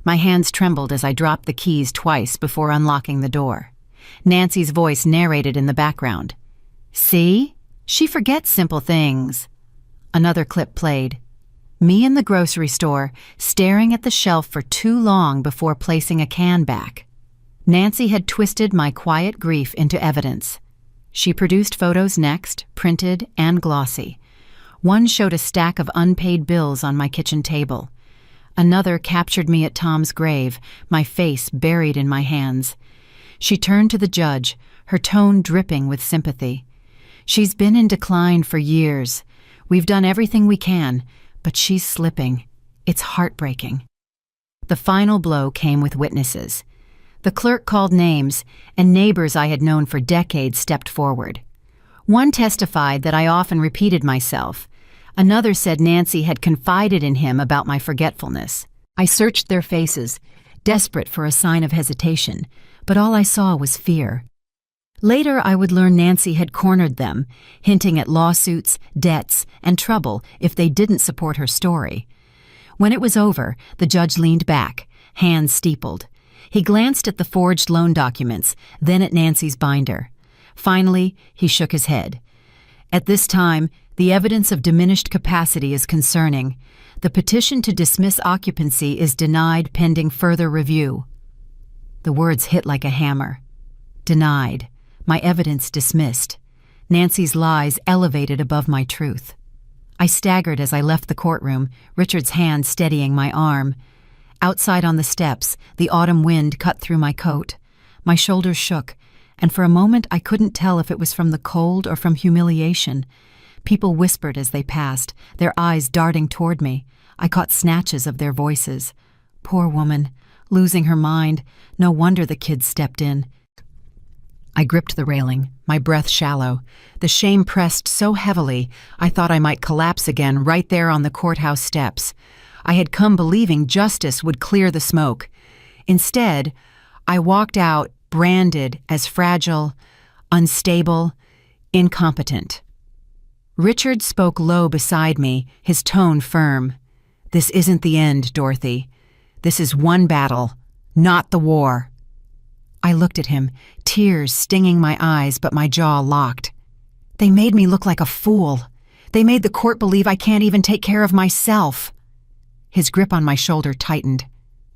My hands trembled as I dropped the keys twice before unlocking the door. Nancy's voice narrated in the background. "See? She forgets simple things." Another clip played. Me in the grocery store, staring at the shelf for too long before placing a can back. Nancy had twisted my quiet grief into evidence. She produced photos next, printed and glossy. One showed a stack of unpaid bills on my kitchen table. Another captured me at Tom's grave, my face buried in my hands. She turned to the judge, her tone dripping with sympathy. "She's been in decline for years. We've done everything we can, but she's slipping. It's heartbreaking." The final blow came with witnesses. The clerk called names, and neighbors I had known for decades stepped forward. One testified that I often repeated myself. Another said Nancy had confided in him about my forgetfulness. I searched their faces, desperate for a sign of hesitation, but all I saw was fear. Later, I would learn Nancy had cornered them, hinting at lawsuits, debts, and trouble if they didn't support her story. When it was over, the judge leaned back, hands steepled. He glanced at the forged loan documents, then at Nancy's binder. Finally, he shook his head. "At this time, the evidence of diminished capacity is concerning. The petition to dismiss occupancy is denied pending further review." The words hit like a hammer. Denied. My evidence dismissed. Nancy's lies elevated above my truth. I staggered as I left the courtroom, Richard's hand steadying my arm. Outside on the steps, the autumn wind cut through my coat. My shoulders shook, and for a moment I couldn't tell if it was from the cold or from humiliation. People whispered as they passed, their eyes darting toward me. I caught snatches of their voices. Poor woman, losing her mind. No wonder the kids stepped in. I gripped the railing, my breath shallow. The shame pressed so heavily, I thought I might collapse again right there on the courthouse steps. I had come believing justice would clear the smoke. Instead, I walked out branded as fragile, unstable, incompetent. Richard spoke low beside me, his tone firm. "This isn't the end, Dorothy. This is one battle, not the war." I looked at him, tears stinging my eyes, but my jaw locked. They made me look like a fool. They made the court believe I can't even take care of myself. His grip on my shoulder tightened.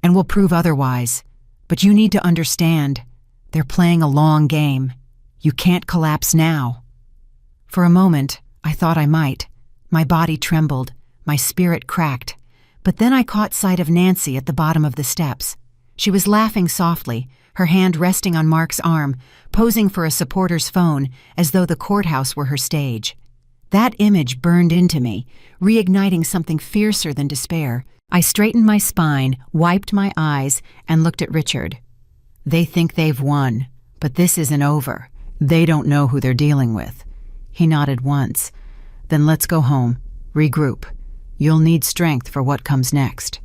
"And we'll prove otherwise. But you need to understand, they're playing a long game. You can't collapse now." For a moment, I thought I might. My body trembled, my spirit cracked. But then I caught sight of Nancy at the bottom of the steps. She was laughing softly, her hand resting on Mark's arm, posing for a supporter's phone as though the courthouse were her stage. That image burned into me, reigniting something fiercer than despair. I straightened my spine, wiped my eyes, and looked at Richard. "They think they've won, but this isn't over. They don't know who they're dealing with." He nodded once. "Then let's go home. Regroup. You'll need strength for what comes next."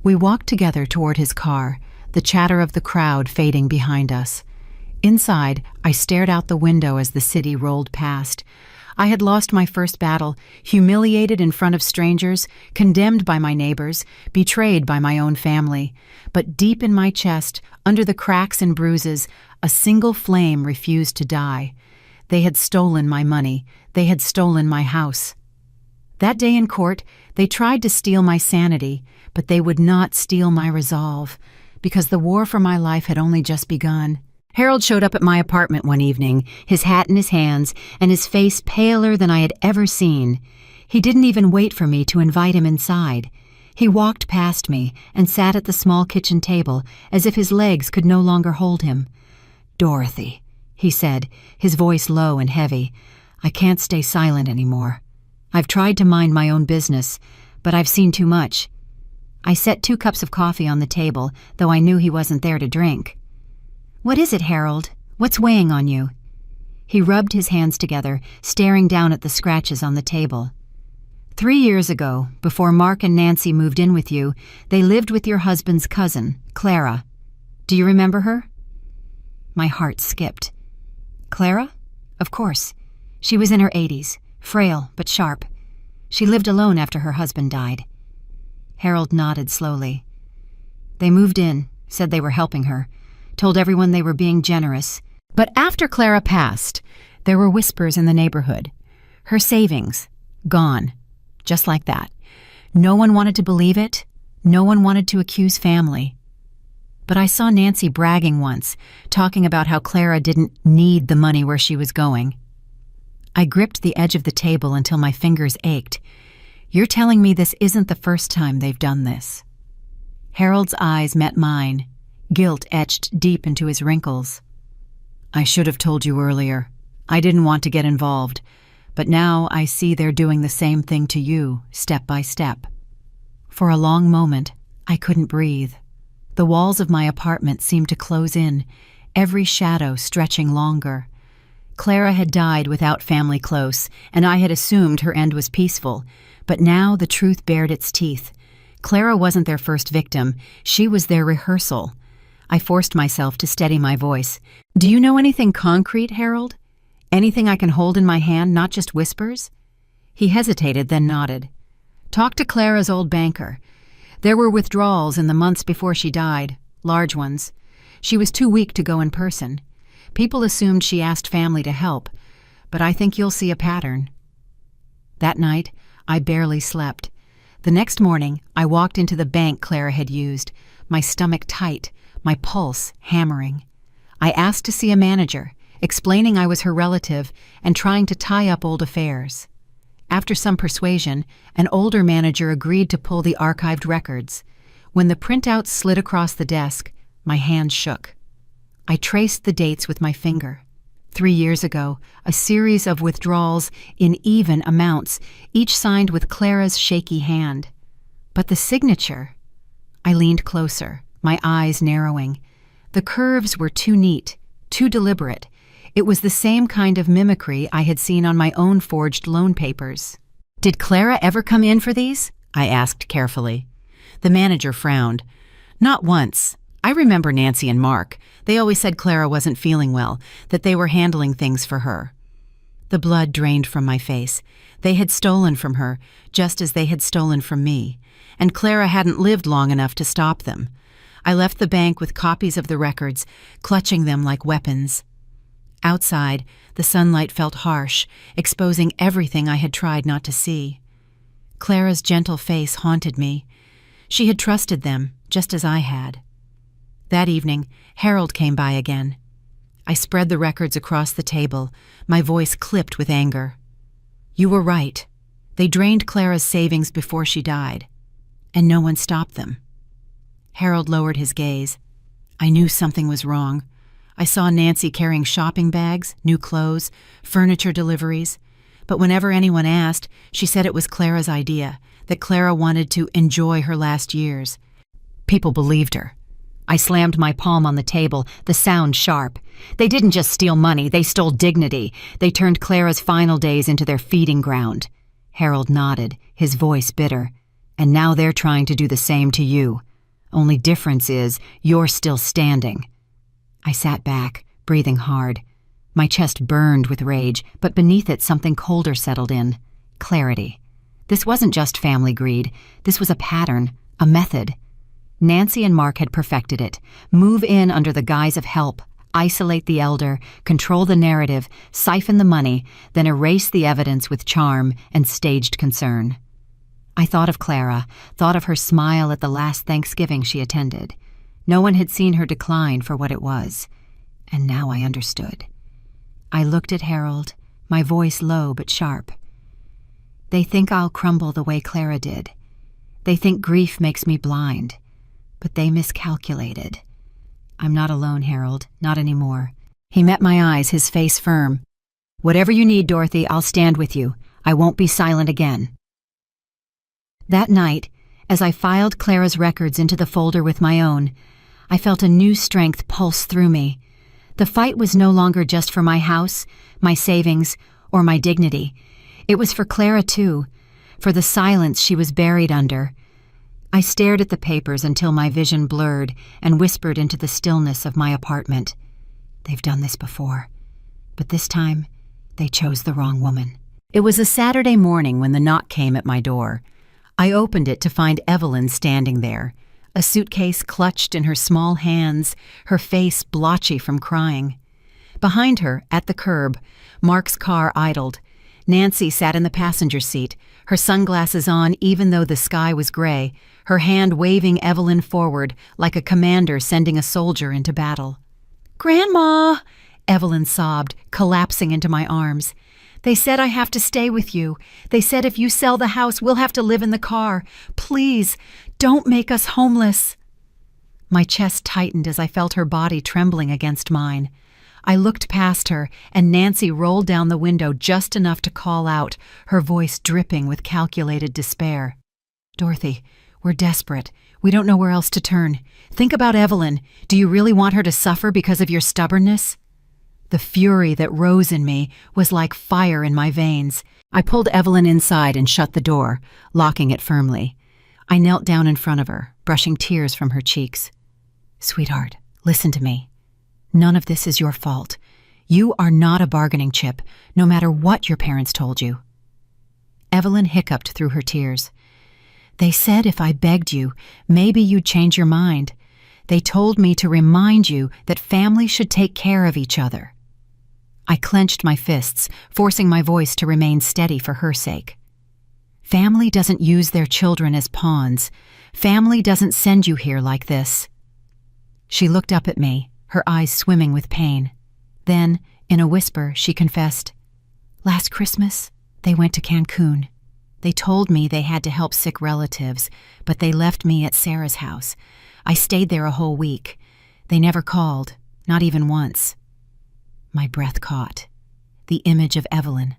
We walked together toward his car, the chatter of the crowd fading behind us. Inside, I stared out the window as the city rolled past. I had lost my first battle, humiliated in front of strangers, condemned by my neighbors, betrayed by my own family. But deep in my chest, under the cracks and bruises, a single flame refused to die. They had stolen my money. They had stolen my house. That day in court, they tried to steal my sanity, but they would not steal my resolve, because the war for my life had only just begun. Harold showed up at my apartment one evening, his hat in his hands, and his face paler than I had ever seen. He didn't even wait for me to invite him inside. He walked past me and sat at the small kitchen table as if his legs could no longer hold him. "Dorothy," he said, his voice low and heavy, "I can't stay silent anymore. I've tried to mind my own business, but I've seen too much." I set 2 cups of coffee on the table, though I knew he wasn't there to drink. "What is it, Harold? What's weighing on you?" He rubbed his hands together, staring down at the scratches on the table. 3 years ago, before Mark and Nancy moved in with you, they lived with your husband's cousin, Clara. Do you remember her?" My heart skipped. "Clara? Of course. She was in her 80s, frail but sharp. She lived alone after her husband died. Harold nodded slowly. They moved in, said they were helping her, told everyone they were being generous. But after Clara passed, there were whispers in the neighborhood. Her savings, gone. Just like that. No one wanted to believe it. No one wanted to accuse family. But I saw Nancy bragging once, talking about how Clara didn't need the money where she was going. I gripped the edge of the table until my fingers ached. You're telling me this isn't the first time they've done this? Harold's eyes met mine, guilt etched deep into his wrinkles. I should have told you earlier. I didn't want to get involved, but now I see they're doing the same thing to you, step by step. For a long moment, I couldn't breathe. The walls of my apartment seemed to close in, every shadow stretching longer. Clara had died without family close, and I had assumed her end was peaceful. But now the truth bared its teeth. Clara wasn't their first victim. She was their rehearsal. I forced myself to steady my voice. Do you know anything concrete, Harold? Anything I can hold in my hand, not just whispers? He hesitated, then nodded. Talk to Clara's old banker. There were withdrawals in the months before she died, large ones. She was too weak to go in person. People assumed she asked family to help, but I think you'll see a pattern. That night, I barely slept. The next morning, I walked into the bank Clara had used, my stomach tight, my pulse hammering. I asked to see a manager, explaining I was her relative and trying to tie up old affairs. After some persuasion, an older manager agreed to pull the archived records. When the printouts slid across the desk, my hand shook. I traced the dates with my finger. 3 years ago, a series of withdrawals in even amounts, each signed with Clara's shaky hand. But the signature... I leaned closer, my eyes narrowing. The curves were too neat, too deliberate. It was the same kind of mimicry I had seen on my own forged loan papers. Did Clara ever come in for these? I asked carefully. The manager frowned. Not once. I remember Nancy and Mark. They always said Clara wasn't feeling well, that they were handling things for her. The blood drained from my face. They had stolen from her, just as they had stolen from me, and Clara hadn't lived long enough to stop them. I left the bank with copies of the records, clutching them like weapons. Outside, the sunlight felt harsh, exposing everything I had tried not to see. Clara's gentle face haunted me. She had trusted them, just as I had. That evening, Harold came by again. I spread the records across the table, my voice clipped with anger. You were right. They drained Clara's savings before she died, and no one stopped them. Harold lowered his gaze. I knew something was wrong. I saw Nancy carrying shopping bags, new clothes, furniture deliveries. But whenever anyone asked, she said it was Clara's idea, that Clara wanted to enjoy her last years. People believed her. I slammed my palm on the table, the sound sharp. They didn't just steal money, they stole dignity. They turned Clara's final days into their feeding ground. Harold nodded, his voice bitter. And now they're trying to do the same to you. Only difference is, you're still standing. I sat back, breathing hard. My chest burned with rage, but beneath it something colder settled in. Clarity. This wasn't just family greed. This was a pattern, a method. Nancy and Mark had perfected it. Move in under the guise of help, isolate the elder, control the narrative, siphon the money, then erase the evidence with charm and staged concern. I thought of Clara, thought of her smile at the last Thanksgiving she attended. No one had seen her decline for what it was, and now I understood. I looked at Harold, my voice low but sharp. They think I'll crumble the way Clara did. They think grief makes me blind. But they miscalculated. I'm not alone, Harold, not anymore. He met my eyes, his face firm. Whatever you need, Dorothy, I'll stand with you. I won't be silent again. That night, as I filed Clara's records into the folder with my own, I felt a new strength pulse through me. The fight was no longer just for my house, my savings, or my dignity. It was for Clara, too, for the silence she was buried under. I stared at the papers until my vision blurred and whispered into the stillness of my apartment. They've done this before, but this time They chose the wrong woman. It was a Saturday morning when the knock came at my door. I opened it to find Evelyn standing there, a suitcase clutched in her small hands, her face blotchy from crying. Behind her, at the curb, Mark's car idled. Nancy sat in the passenger seat, her sunglasses on even though the sky was gray, her hand waving Evelyn forward like a commander sending a soldier into battle. "Grandma!" Evelyn sobbed, collapsing into my arms. "They said I have to stay with you. They said if you sell the house, we'll have to live in the car. Please, don't make us homeless." My chest tightened as I felt her body trembling against mine. I looked past her, and Nancy rolled down the window just enough to call out, her voice dripping with calculated despair. "Dorothy, we're desperate. We don't know where else to turn. Think about Evelyn. Do you really want her to suffer because of your stubbornness?" The fury that rose in me was like fire in my veins. I pulled Evelyn inside and shut the door, locking it firmly. I knelt down in front of her, brushing tears from her cheeks. "Sweetheart, listen to me. None of this is your fault. You are not a bargaining chip, no matter what your parents told you." Evelyn hiccuped through her tears. "They said if I begged you, maybe you'd change your mind. They told me to remind you that families should take care of each other." I clenched my fists, forcing my voice to remain steady for her sake. "Family doesn't use their children as pawns. Family doesn't send you here like this." She looked up at me, her eyes swimming with pain. Then, in a whisper, she confessed, "Last Christmas, they went to Cancun. They told me they had to help sick relatives, but they left me at Sarah's house. I stayed there a whole week. They never called, not even once." My breath caught. The image of Evelyn,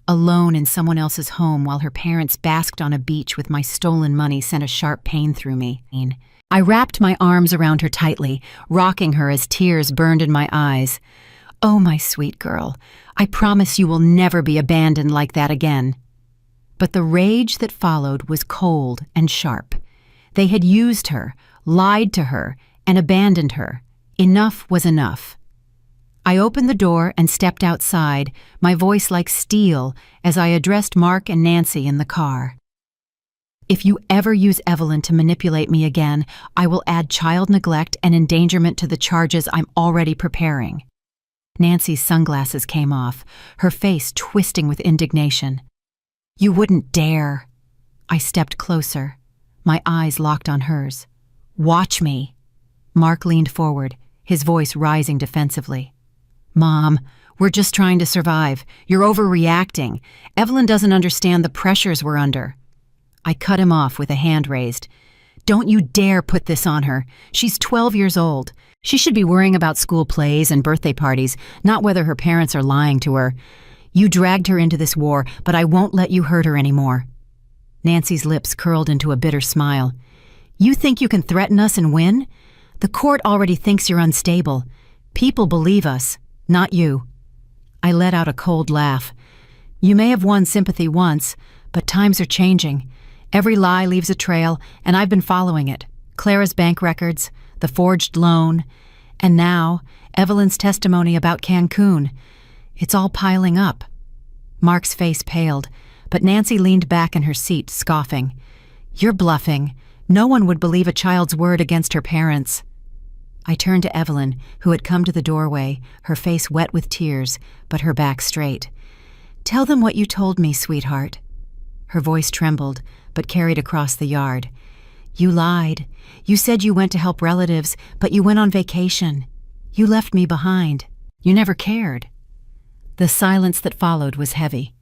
alone in someone else's home while her parents basked on a beach with my stolen money, sent a sharp pain through me. I wrapped my arms around her tightly, rocking her as tears burned in my eyes. "Oh, my sweet girl, I promise you will never be abandoned like that again." But the rage that followed was cold and sharp. They had used her, lied to her, and abandoned her. Enough was enough. I opened the door and stepped outside, my voice like steel as I addressed Mark and Nancy in the car. "If you ever use Evelyn to manipulate me again, I will add child neglect and endangerment to the charges I'm already preparing." Nancy's sunglasses came off, her face twisting with indignation. "You wouldn't dare." I stepped closer, my eyes locked on hers. "Watch me." Mark leaned forward, his voice rising defensively. "Mom, we're just trying to survive. You're overreacting. Evelyn doesn't understand the pressures we're under." I cut him off with a hand raised. "Don't you dare put this on her. She's 12 years old. She should be worrying about school plays and birthday parties, not whether her parents are lying to her. You dragged her into this war, but I won't let you hurt her anymore." Nancy's lips curled into a bitter smile. "You think you can threaten us and win? The court already thinks you're unstable. People believe us, not you." I let out a cold laugh. "You may have won sympathy once, but times are changing. Every lie leaves a trail, and I've been following it. Clara's bank records, the forged loan, and now Evelyn's testimony about Cancun. It's all piling up." Mark's face paled, but Nancy leaned back in her seat, scoffing. "You're bluffing. No one would believe a child's word against her parents." I turned to Evelyn, who had come to the doorway, her face wet with tears, but her back straight. "Tell them what you told me, sweetheart." Her voice trembled, but carried across the yard. "You lied. You said you went to help relatives, but you went on vacation. You left me behind. You never cared." The silence that followed was heavy.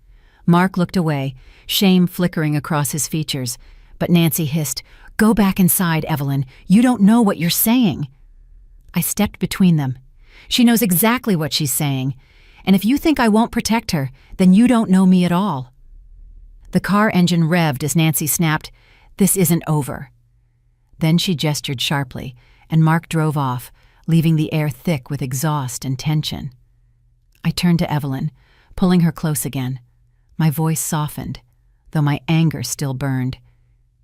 Mark looked away, shame flickering across his features, but Nancy hissed, "Go back inside, Evelyn. You don't know what you're saying." I stepped between them. "She knows exactly what she's saying, and if you think I won't protect her, then you don't know me at all." The car engine revved as Nancy snapped, "This isn't over." Then she gestured sharply, and Mark drove off, leaving the air thick with exhaust and tension. I turned to Evelyn, pulling her close again. My voice softened, though my anger still burned.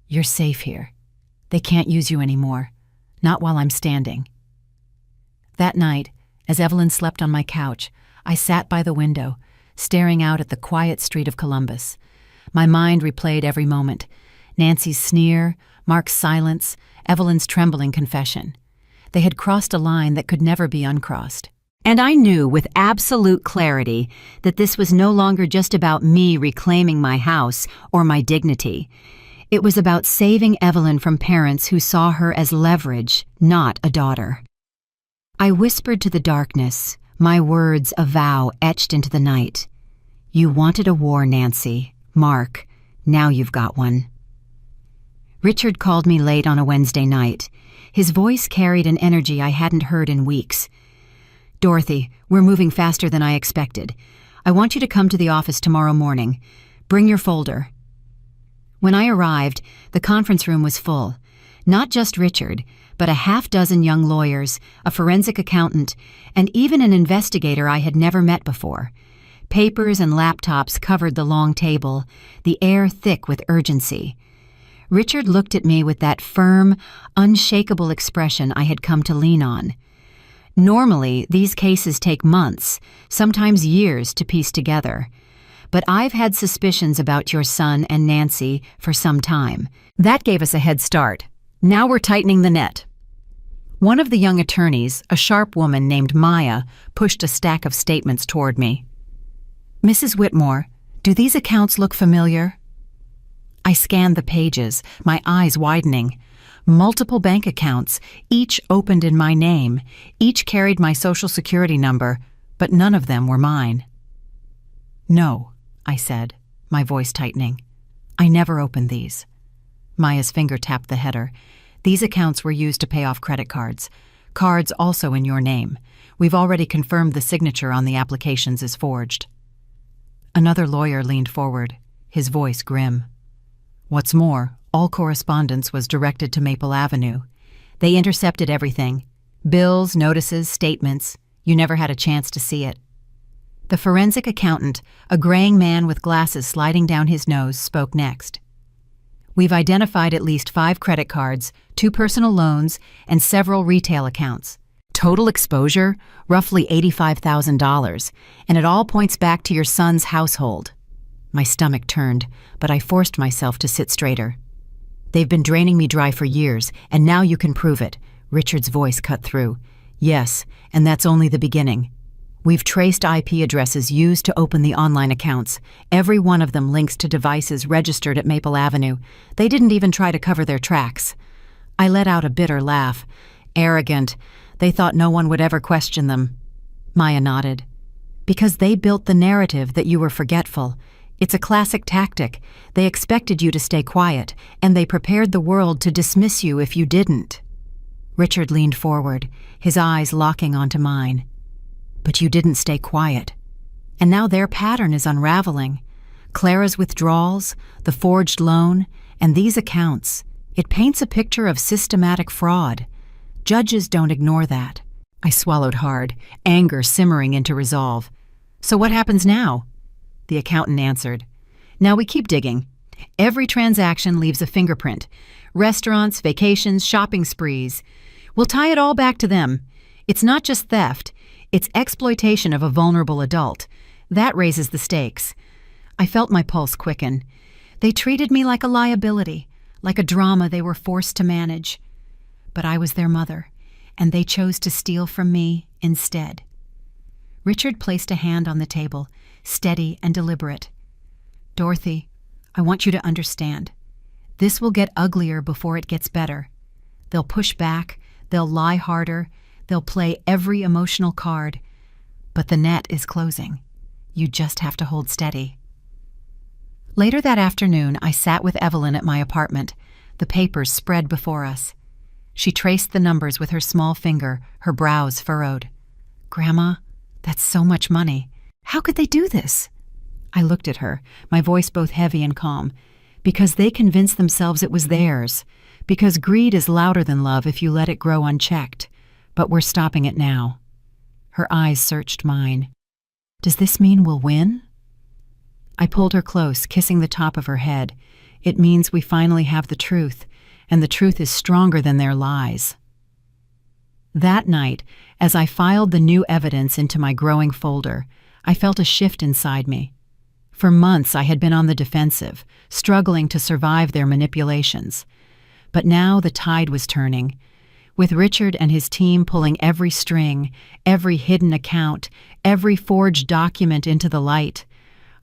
"You're safe here. They can't use you anymore, not while I'm standing." That night, as Evelyn slept on my couch, I sat by the window, staring out at the quiet street of Columbus. My mind replayed every moment. Nancy's sneer, Mark's silence, Evelyn's trembling confession. They had crossed a line that could never be uncrossed. And I knew with absolute clarity that this was no longer just about me reclaiming my house or my dignity. It was about saving Evelyn from parents who saw her as leverage, not a daughter. I whispered to the darkness, my words a vow etched into the night. You wanted a war, Nancy. Mark, now you've got one. Richard called me late on a Wednesday night. His voice carried an energy I hadn't heard in weeks. Dorothy, we're moving faster than I expected. I want you to come to the office tomorrow morning. Bring your folder. When I arrived, the conference room was full. Not just Richard, but a half-dozen young lawyers, a forensic accountant, and even an investigator I had never met before. Papers and laptops covered the long table, the air thick with urgency. Richard looked at me with that firm, unshakable expression I had come to lean on. Normally, these cases take months, sometimes years to piece together. But I've had suspicions about your son and Nancy for some time. That gave us a head start. Now we're tightening the net. One of the young attorneys, a sharp woman named Maya, pushed a stack of statements toward me. Mrs. Whitmore, do these accounts look familiar? I scanned the pages, my eyes widening. Multiple bank accounts, each opened in my name, each carried my social security number, but none of them were mine. No, I said, my voice tightening. I never opened these. Maya's finger tapped the header. These accounts were used to pay off credit cards. Cards also in your name. We've already confirmed the signature on the applications is forged. Another lawyer leaned forward, his voice grim. What's more, all correspondence was directed to Maple Avenue. They intercepted everything. Bills, notices, statements. You never had a chance to see it. The forensic accountant, a graying man with glasses sliding down his nose, spoke next. We've identified at least 5 credit cards, 2 personal loans, and several retail accounts. Total exposure, roughly $85,000, and it all points back to your son's household. My stomach turned, but I forced myself to sit straighter. They've been draining me dry for years, and now you can prove it. Richard's voice cut through. Yes, and that's only the beginning. We've traced IP addresses used to open the online accounts. Every one of them links to devices registered at Maple Avenue. They didn't even try to cover their tracks. I let out a bitter laugh. Arrogant. They thought no one would ever question them. Maya nodded. Because they built the narrative that you were forgetful. It's a classic tactic. They expected you to stay quiet, and they prepared the world to dismiss you if you didn't. Richard leaned forward, his eyes locking onto mine. But you didn't stay quiet. And now their pattern is unraveling. Clara's withdrawals, the forged loan, and these accounts. It paints a picture of systematic fraud. Judges don't ignore that. I swallowed hard, anger simmering into resolve. So what happens now? The accountant answered. Now we keep digging. Every transaction leaves a fingerprint. Restaurants, vacations, shopping sprees. We'll tie it all back to them. It's not just theft. It's exploitation of a vulnerable adult. That raises the stakes. I felt my pulse quicken. They treated me like a liability, like a drama they were forced to manage. But I was their mother, and they chose to steal from me instead. Richard placed a hand on the table, steady and deliberate. Dorothy, I want you to understand. This will get uglier before it gets better. They'll push back, they'll lie harder, they'll play every emotional card. But the net is closing. You just have to hold steady. Later that afternoon, I sat with Evelyn at my apartment, the papers spread before us. She traced the numbers with her small finger, her brows furrowed. Grandma, that's so much money. How could they do this? I looked at her, my voice both heavy and calm. Because they convinced themselves it was theirs. Because greed is louder than love if you let it grow unchecked. But we're stopping it now. Her eyes searched mine. Does this mean we'll win? I pulled her close, kissing the top of her head. It means we finally have the truth, and the truth is stronger than their lies. That night, as I filed the new evidence into my growing folder, I felt a shift inside me. For months I had been on the defensive, struggling to survive their manipulations. But now the tide was turning. With Richard and his team pulling every string, every hidden account, every forged document into the light,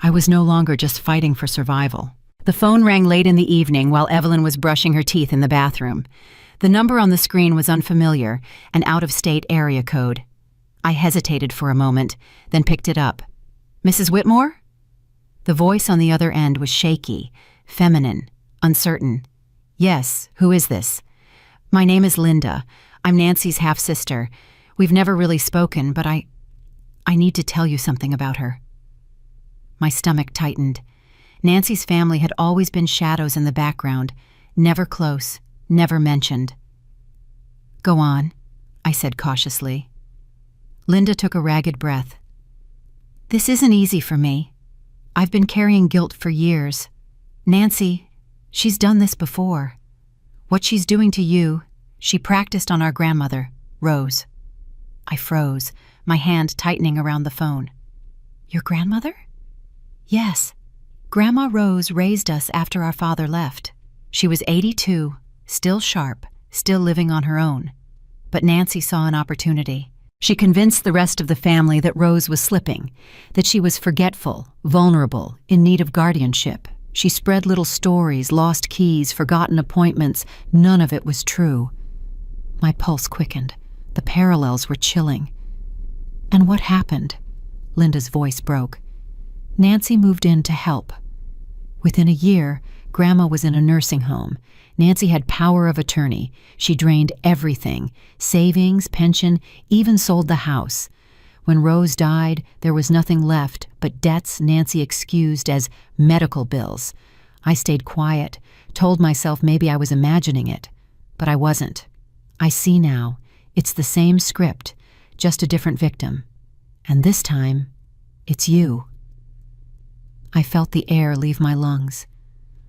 I was no longer just fighting for survival. The phone rang late in the evening while Evelyn was brushing her teeth in the bathroom. The number on the screen was unfamiliar, an out-of-state area code. I hesitated for a moment, then picked it up. "Mrs. Whitmore?" The voice on the other end was shaky, feminine, uncertain. "Yes, who is this?" "My name is Linda. I'm Nancy's half-sister. We've never really spoken, but I need to tell you something about her." My stomach tightened. Nancy's family had always been shadows in the background, never close, never mentioned. "Go on," I said cautiously. Linda took a ragged breath. "This isn't easy for me. I've been carrying guilt for years. Nancy, she's done this before. What she's doing to you, she practiced on our grandmother, Rose." I froze, my hand tightening around the phone. "Your grandmother?" "Yes. Grandma Rose raised us after our father left. She was 82, still sharp, still living on her own. But Nancy saw an opportunity. She convinced the rest of the family that Rose was slipping, that she was forgetful, vulnerable, in need of guardianship. She spread little stories, lost keys, forgotten appointments. None of it was true. My pulse quickened. The parallels were chilling. "And what happened?" Linda's voice broke. "Nancy moved in to help. Within a year, Grandma was in a nursing home. Nancy had power of attorney. She drained everything, savings, pension, even sold the house. When Rose died, there was nothing left but debts Nancy excused as medical bills. I stayed quiet, told myself maybe I was imagining it, but I wasn't. I see now. It's the same script, just a different victim. And this time, it's you." I felt the air leave my lungs.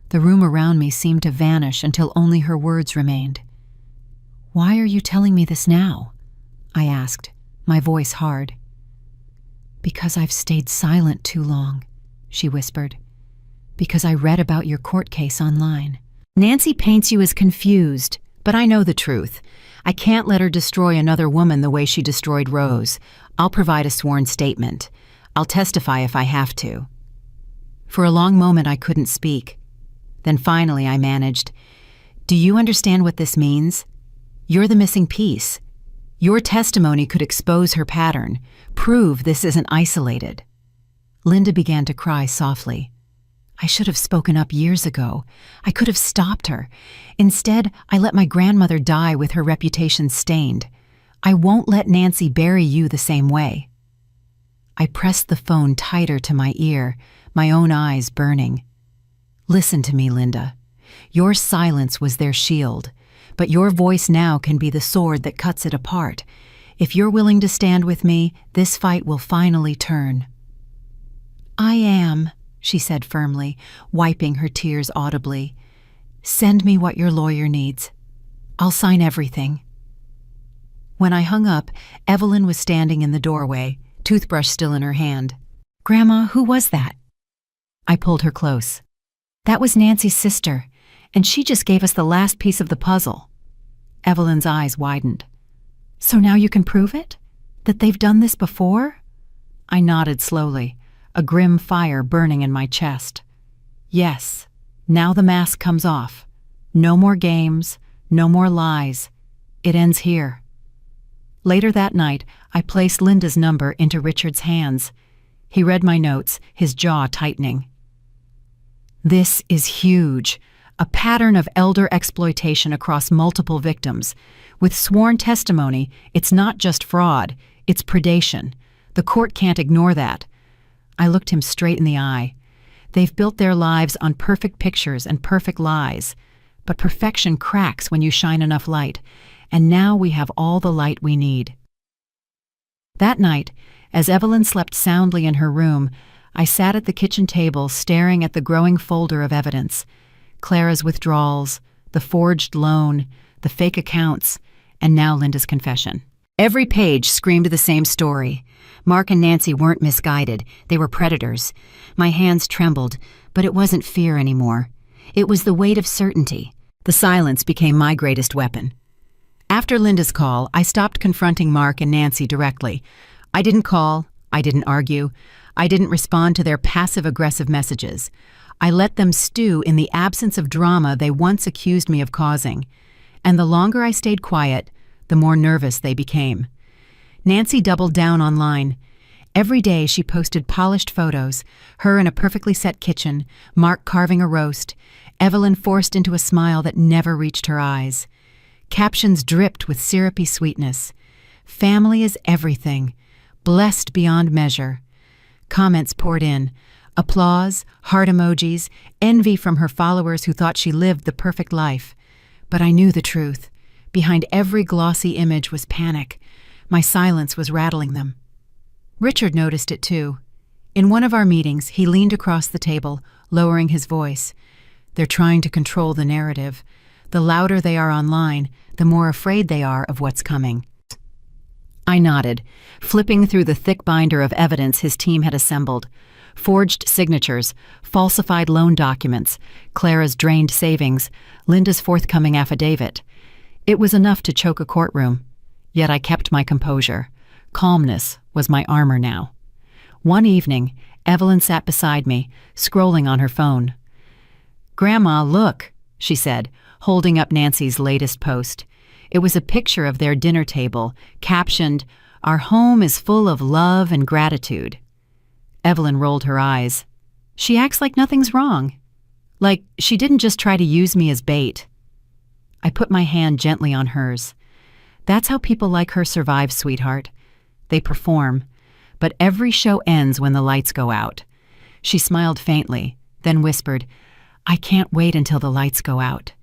The room around me seemed to vanish until only her words remained. "Why are you telling me this now?" I asked, my voice hard. "Because I've stayed silent too long," she whispered. "Because I read about your court case online. Nancy paints you as confused, but I know the truth. I can't let her destroy another woman the way she destroyed Rose. I'll provide a sworn statement. I'll testify if I have to." For a long moment I couldn't speak. Then finally I managed. "Do you understand what this means? You're the missing piece. Your testimony could expose her pattern, prove this isn't isolated." Linda began to cry softly. "I should have spoken up years ago. I could have stopped her. Instead, I let my grandmother die with her reputation stained. I won't let Nancy bury you the same way." I pressed the phone tighter to my ear, my own eyes burning. "Listen to me, Linda. Your silence was their shield, but your voice now can be the sword that cuts it apart. If you're willing to stand with me, this fight will finally turn." "I am," she said firmly, wiping her tears audibly. "Send me what your lawyer needs. I'll sign everything." When I hung up, Evelyn was standing in the doorway, toothbrush still in her hand. "Grandma, who was that?" I pulled her close. "That was Nancy's sister, and she just gave us the last piece of the puzzle." Evelyn's eyes widened. "So now you can prove it? That they've done this before?" I nodded slowly, a grim fire burning in my chest. "Yes, now the mask comes off. No more games, no more lies. It ends here." Later that night, I placed Linda's number into Richard's hands. He read my notes, his jaw tightening. "This is huge. A pattern of elder exploitation across multiple victims. With sworn testimony, it's not just fraud, it's predation. The court can't ignore that." I looked him straight in the eye. "They've built their lives on perfect pictures and perfect lies. But perfection cracks when you shine enough light, and now we have all the light we need." That night, as Evelyn slept soundly in her room, I sat at the kitchen table staring at the growing folder of evidence. Clara's withdrawals, the forged loan, the fake accounts, and now Linda's confession. Every page screamed the same story. Mark and Nancy weren't misguided. They were predators. My hands trembled, but it wasn't fear anymore. It was the weight of certainty. The silence became my greatest weapon. After Linda's call, I stopped confronting Mark and Nancy directly. I didn't call. I didn't argue. I didn't respond to their passive-aggressive messages. I let them stew in the absence of drama they once accused me of causing. And the longer I stayed quiet, the more nervous they became. Nancy doubled down online. Every day she posted polished photos, her in a perfectly set kitchen, Mark carving a roast, Evelyn forced into a smile that never reached her eyes. Captions dripped with syrupy sweetness. Family is everything, blessed beyond measure. Comments poured in. Applause, heart emojis, envy from her followers who thought she lived the perfect life. But I knew the truth. Behind every glossy image was panic. My silence was rattling them. Richard noticed it too. In one of our meetings, he leaned across the table, lowering his voice. They're trying to control the narrative. The louder they are online, the more afraid they are of what's coming. I nodded, flipping through the thick binder of evidence his team had assembled. Forged signatures, falsified loan documents, Clara's drained savings, Linda's forthcoming affidavit. It was enough to choke a courtroom. Yet I kept my composure. Calmness was my armor now. One evening, Evelyn sat beside me, scrolling on her phone. "Grandma, look," she said, holding up Nancy's latest post. It was a picture of their dinner table, captioned, "Our home is full of love and gratitude." Evelyn rolled her eyes. She acts like nothing's wrong. Like she didn't just try to use me as bait. I put my hand gently on hers. That's how people like her survive, sweetheart. They perform. But every show ends when the lights go out. She smiled faintly, then whispered, "I can't wait until the lights go out."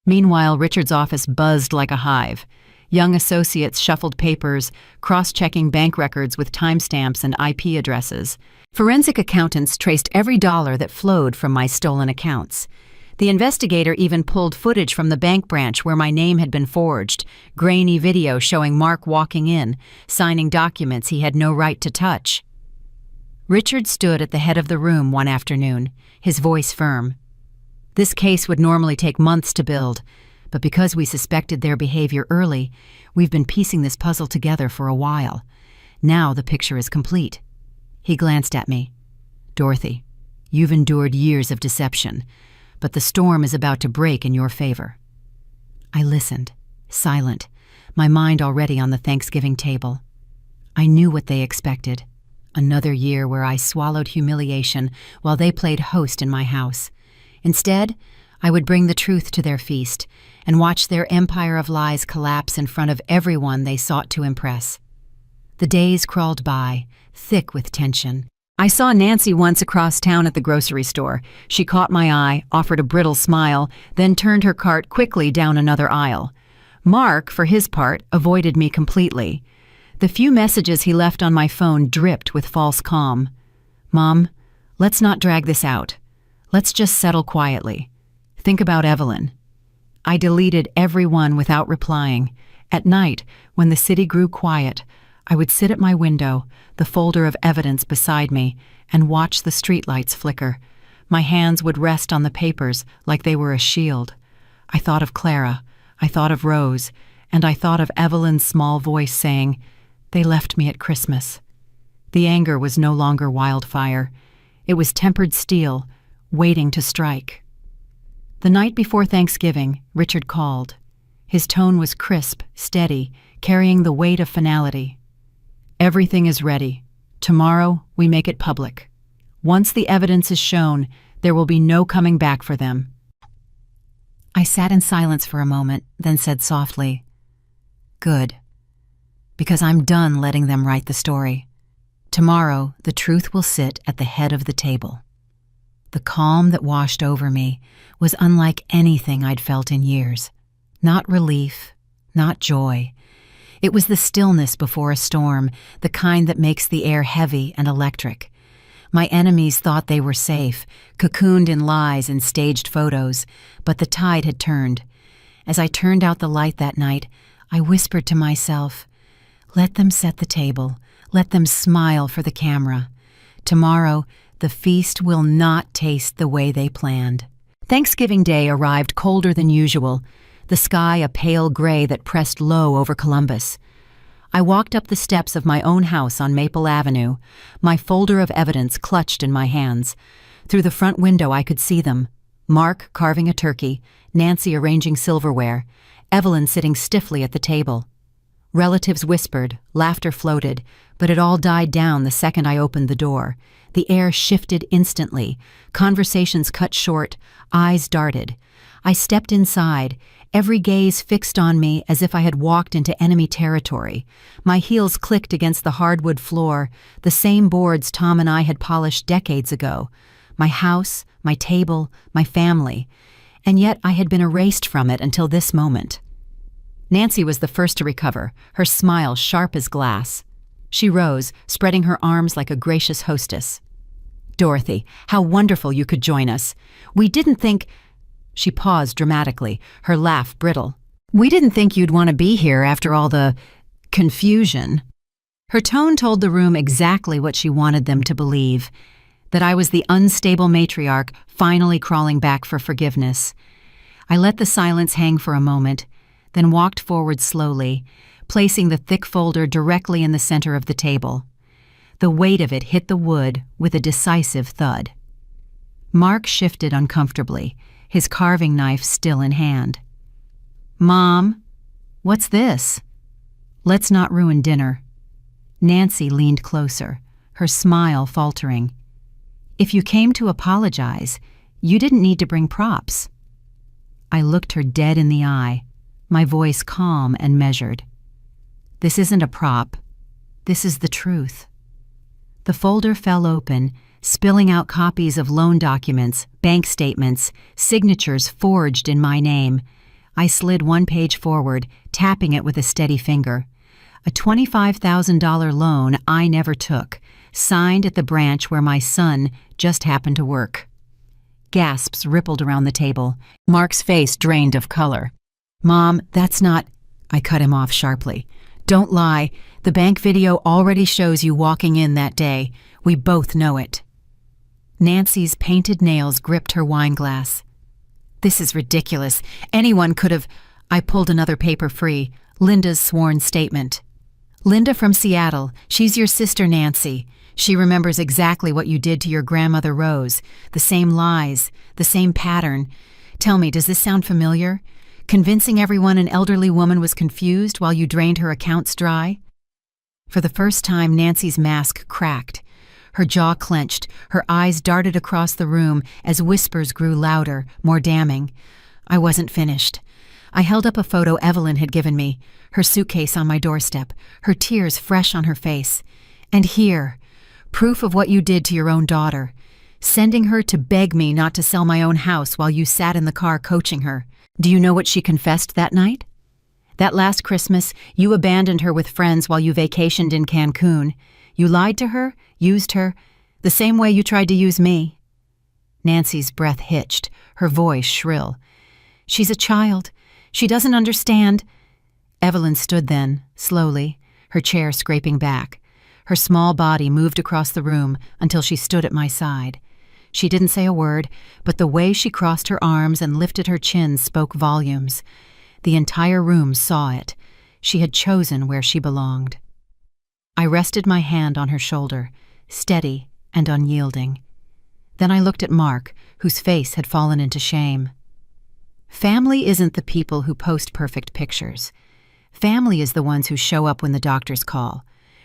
Meanwhile, Richard's office buzzed like a hive. Young associates shuffled papers, cross-checking bank records with timestamps and IP addresses. Forensic accountants traced every dollar that flowed from my stolen accounts. The investigator even pulled footage from the bank branch where my name had been forged, grainy video showing Mark walking in, signing documents he had no right to touch. Richard stood at the head of the room one afternoon, his voice firm. This case would normally take months to build, but because we suspected their behavior early, we've been piecing this puzzle together for a while. Now the picture is complete. He glanced at me. "Dorothy, you've endured years of deception, but the storm is about to break in your favor." I listened, silent, my mind already on the Thanksgiving table. I knew what they expected. Another year where I swallowed humiliation while they played host in my house. Instead, I would bring the truth to their feast and watch their empire of lies collapse in front of everyone they sought to impress. The days crawled by, thick with tension. I saw Nancy once across town at the grocery store. She caught my eye, offered a brittle smile, then turned her cart quickly down another aisle. Mark, for his part, avoided me completely. The few messages he left on my phone dripped with false calm. "Mom, let's not drag this out. Let's just settle quietly. Think about Evelyn." I deleted every one without replying. At night, when the city grew quiet, I would sit at my window, the folder of evidence beside me, and watch the streetlights flicker. My hands would rest on the papers like they were a shield. I thought of Clara, I thought of Rose, and I thought of Evelyn's small voice saying, "They left me at Christmas." The anger was no longer wildfire. It was tempered steel, waiting to strike. The night before Thanksgiving, Richard called. His tone was crisp, steady, carrying the weight of finality. "Everything is ready. Tomorrow, we make it public. Once the evidence is shown, there will be no coming back for them." I sat in silence for a moment, then said softly, "Good. Because I'm done letting them write the story. Tomorrow, the truth will sit at the head of the table." The calm that washed over me was unlike anything I'd felt in years. Not relief, not joy. It was the stillness before a storm, the kind that makes the air heavy and electric. My enemies thought they were safe, cocooned in lies and staged photos, but the tide had turned. As I turned out the light that night, I whispered to myself, Let them set the table. Let them smile for the camera. Tomorrow, the feast will not taste the way they planned. Thanksgiving Day arrived colder than usual, the sky a pale gray that pressed low over Columbus. I walked up the steps of my own house on Maple Avenue, my folder of evidence clutched in my hands. Through the front window I could see them. Mark carving a turkey, Nancy arranging silverware, Evelyn sitting stiffly at the table. Relatives whispered, laughter floated, but it all died down the second I opened the door. The air shifted instantly, conversations cut short, eyes darted. I stepped inside, every gaze fixed on me as if I had walked into enemy territory. My heels clicked against the hardwood floor, the same boards Tom and I had polished decades ago. My house, my table, my family. And yet I had been erased from it until this moment. Nancy was the first to recover, her smile sharp as glass. She rose, spreading her arms like a gracious hostess. "Dorothy, how wonderful you could join us. We didn't think—" She paused dramatically, her laugh brittle. "We didn't think you'd want to be here after all the confusion." Her tone told the room exactly what she wanted them to believe, that I was the unstable matriarch finally crawling back for forgiveness. I let the silence hang for a moment, then walked forward slowly, placing the thick folder directly in the center of the table. The weight of it hit the wood with a decisive thud. Mark shifted uncomfortably, his carving knife still in hand. "Mom, what's this?" "Let's not ruin dinner." Nancy leaned closer, her smile faltering. "If you came to apologize, you didn't need to bring props." I looked her dead in the eye, my voice calm and measured. "This isn't a prop. This is the truth." The folder fell open, spilling out copies of loan documents, bank statements, signatures forged in my name. I slid one page forward, tapping it with a steady finger. A $25,000 loan I never took, signed at the branch where my son just happened to work. Gasps rippled around the table. Mark's face drained of color. "Mom, that's not—" I cut him off sharply. "Don't lie. The bank video already shows you walking in that day. We both know it." Nancy's painted nails gripped her wine glass. "This is ridiculous. Anyone could have—" I pulled another paper free, Linda's sworn statement. "Linda from Seattle. She's your sister Nancy. She remembers exactly what you did to your grandmother Rose. The same lies, the same pattern. Tell me, does this sound familiar? Convincing everyone an elderly woman was confused while you drained her accounts dry?" For the first time, Nancy's mask cracked. Her jaw clenched, her eyes darted across the room as whispers grew louder, more damning. I wasn't finished. I held up a photo Evelyn had given me, her suitcase on my doorstep, her tears fresh on her face. "And here, proof of what you did to your own daughter, sending her to beg me not to sell my own house while you sat in the car coaching her. Do you know what she confessed that night? That last Christmas, you abandoned her with friends while you vacationed in Cancun. You lied to her, used her, the same way you tried to use me." Nancy's breath hitched, her voice shrill. "She's a child. She doesn't understand." Evelyn stood then, slowly, her chair scraping back. Her small body moved across the room until she stood at my side. She didn't say a word, but the way she crossed her arms and lifted her chin spoke volumes. The entire room saw it. She had chosen where she belonged. I rested my hand on her shoulder, steady and unyielding. Then I looked at Mark, whose face had fallen into shame. Family isn't the people who post perfect pictures. Family is the ones who show up when the doctors call.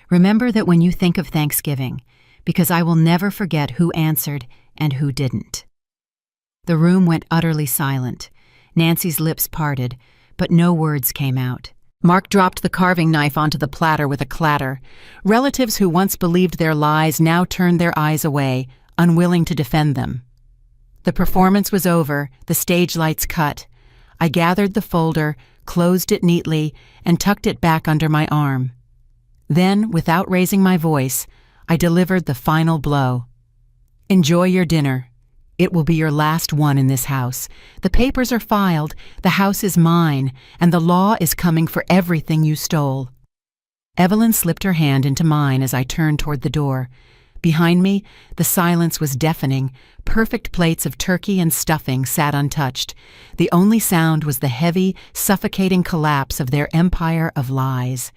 Remember that when you think of Thanksgiving, because I will never forget who answered and who didn't. The room went utterly silent. Nancy's lips parted, but no words came out. Mark dropped the carving knife onto the platter with a clatter. Relatives who once believed their lies now turned their eyes away, unwilling to defend them. The performance was over, the stage lights cut. I gathered the folder, closed it neatly, and tucked it back under my arm. Then, without raising my voice, I delivered the final blow. "Enjoy your dinner. It will be your last one in this house. The papers are filed, the house is mine, and the law is coming for everything you stole." Evelyn slipped her hand into mine as I turned toward the door. Behind me, the silence was deafening. Perfect plates of turkey and stuffing sat untouched. The only sound was the heavy, suffocating collapse of their empire of lies.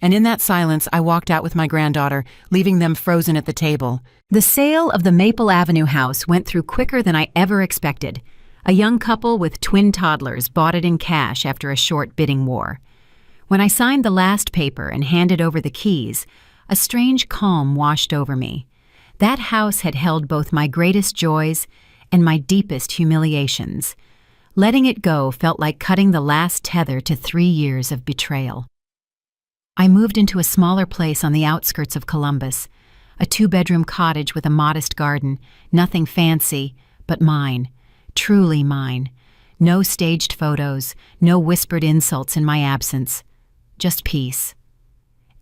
And in that silence, I walked out with my granddaughter, leaving them frozen at the table. The sale of the Maple Avenue house went through quicker than I ever expected. A young couple with twin toddlers bought it in cash after a short bidding war. When I signed the last paper and handed over the keys, a strange calm washed over me. That house had held both my greatest joys and my deepest humiliations. Letting it go felt like cutting the last tether to 3 years of betrayal. I moved into a smaller place on the outskirts of Columbus, a 2-bedroom cottage with a modest garden, nothing fancy, but mine, truly mine. No staged photos, no whispered insults in my absence, just peace.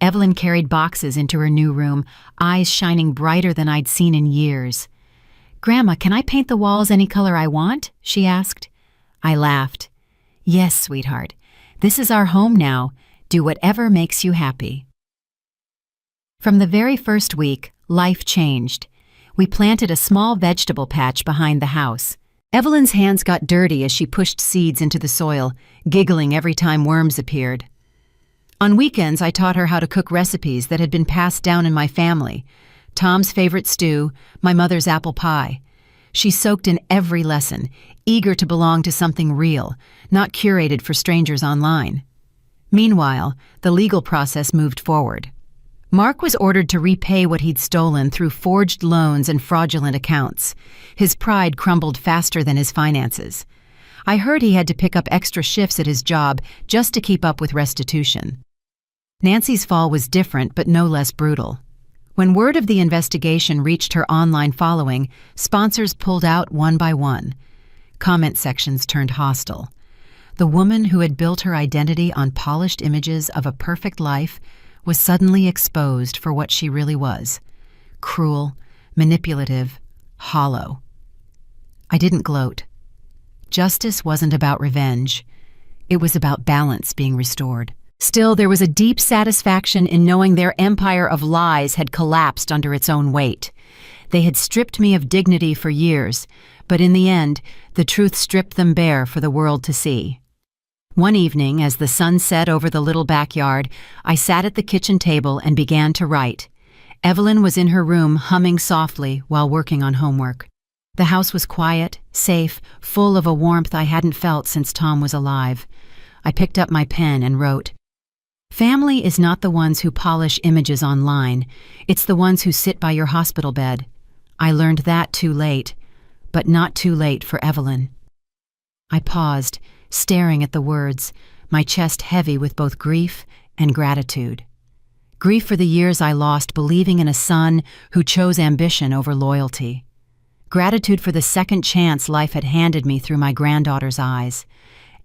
Evelyn carried boxes into her new room, eyes shining brighter than I'd seen in years. "Grandma, can I paint the walls any color I want?" she asked. I laughed. "Yes, sweetheart. This is our home now. Do whatever makes you happy." From the very first week, life changed. We planted a small vegetable patch behind the house. Evelyn's hands got dirty as she pushed seeds into the soil, giggling every time worms appeared. On weekends, I taught her how to cook recipes that had been passed down in my family. Tom's favorite stew, my mother's apple pie. She soaked in every lesson, eager to belong to something real, not curated for strangers online. Meanwhile, the legal process moved forward. Mark was ordered to repay what he'd stolen through forged loans and fraudulent accounts. His pride crumbled faster than his finances. I heard he had to pick up extra shifts at his job just to keep up with restitution. Nancy's fall was different but no less brutal. When word of the investigation reached her online following, sponsors pulled out one by one. Comment sections turned hostile. The woman who had built her identity on polished images of a perfect life was suddenly exposed for what she really was: cruel, manipulative, hollow. I didn't gloat. Justice wasn't about revenge. It was about balance being restored. Still, there was a deep satisfaction in knowing their empire of lies had collapsed under its own weight. They had stripped me of dignity for years, but in the end, the truth stripped them bare for the world to see. One evening, as the sun set over the little backyard, I sat at the kitchen table and began to write. Evelyn was in her room humming softly while working on homework. The house was quiet, safe, full of a warmth I hadn't felt since Tom was alive. I picked up my pen and wrote, "Family is not the ones who polish images online. It's the ones who sit by your hospital bed. I learned that too late, but not too late for Evelyn." I paused, staring at the words, my chest heavy with both grief and gratitude. Grief for the years I lost believing in a son who chose ambition over loyalty. Gratitude for the second chance life had handed me through my granddaughter's eyes.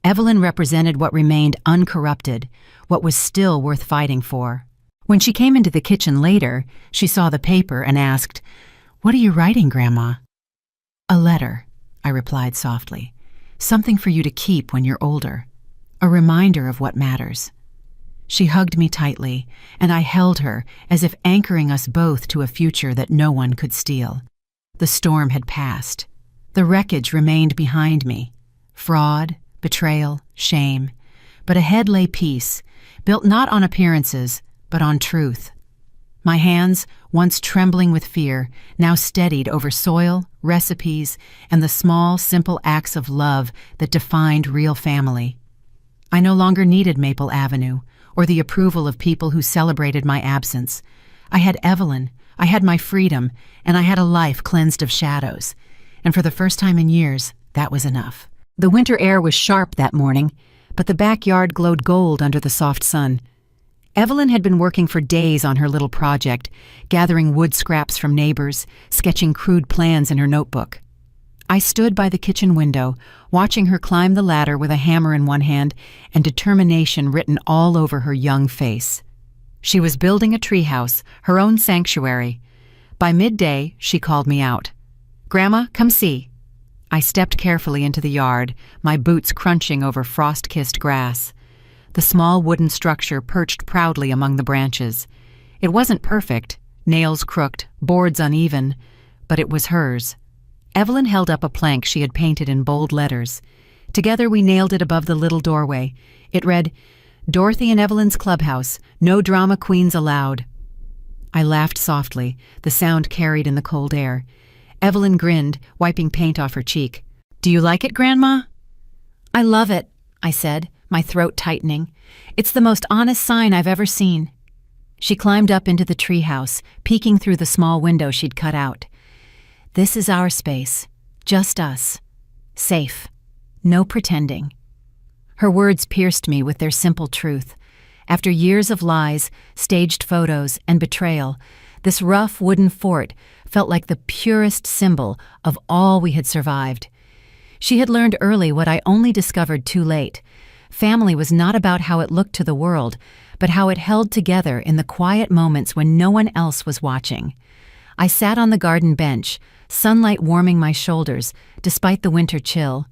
Evelyn represented what remained uncorrupted, what was still worth fighting for. When she came into the kitchen later, she saw the paper and asked, "What are you writing, Grandma?" "A letter," I replied softly. "Something for you to keep when you're older. A reminder of what matters." She hugged me tightly, and I held her as if anchoring us both to a future that no one could steal. The storm had passed. The wreckage remained behind me. Fraud, betrayal, shame. But ahead lay peace, built not on appearances, but on truth. My hands, once trembling with fear, now steadied over soil, recipes, and the small, simple acts of love that defined real family. I no longer needed Maple Avenue, or the approval of people who celebrated my absence. I had Evelyn, I had my freedom, and I had a life cleansed of shadows. And for the first time in years, that was enough. The winter air was sharp that morning, but the backyard glowed gold under the soft sun. Evelyn had been working for days on her little project, gathering wood scraps from neighbors, sketching crude plans in her notebook. I stood by the kitchen window, watching her climb the ladder with a hammer in one hand and determination written all over her young face. She was building a treehouse, her own sanctuary. By midday, she called me out. "Grandma, come see." I stepped carefully into the yard, my boots crunching over frost-kissed grass. the small wooden structure perched proudly among the branches. It wasn't perfect, nails crooked, boards uneven, but it was hers. Evelyn held up a plank she had painted in bold letters. Together we nailed it above the little doorway. It read, "Dorothy and Evelyn's Clubhouse, no drama queens allowed." I laughed softly, the sound carried in the cold air. Evelyn grinned, wiping paint off her cheek. "Do you like it, Grandma?" "I love it," I said, my throat tightening. "It's the most honest sign I've ever seen." She climbed up into the treehouse, peeking through the small window she'd cut out. "This is our space, just us. Safe. No pretending." Her words pierced me with their simple truth. After years of lies, staged photos, and betrayal, this rough wooden fort felt like the purest symbol of all we had survived. She had learned early what I only discovered too late. Family was not about how it looked to the world, but how it held together in the quiet moments when no one else was watching. I sat on the garden bench, sunlight warming my shoulders despite the winter chill.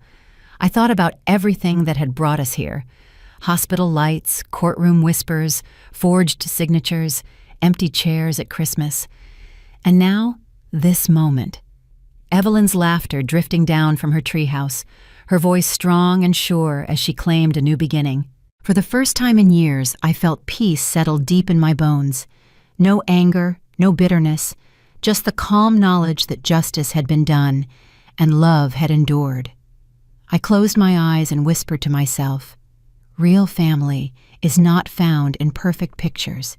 I thought about everything that had brought us here. Hospital lights, courtroom whispers, forged signatures, empty chairs at Christmas. And now, this moment. Evelyn's laughter drifting down from her treehouse, her voice strong and sure as she claimed a new beginning. For the first time in years, I felt peace settle deep in my bones. No anger, no bitterness, just the calm knowledge that justice had been done and love had endured. I closed my eyes and whispered to myself, real family is not found in perfect pictures.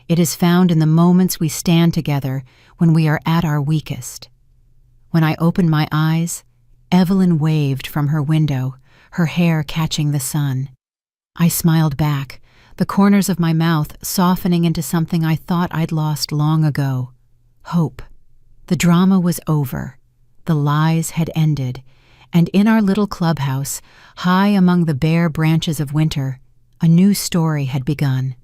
It is found in the moments we stand together when we are at our weakest. When I opened my eyes, Evelyn waved from her window, her hair catching the sun. I smiled back, the corners of my mouth softening into something I thought I'd lost long ago. Hope. The drama was over. The lies had ended. And in our little clubhouse, high among the bare branches of winter, a new story had begun.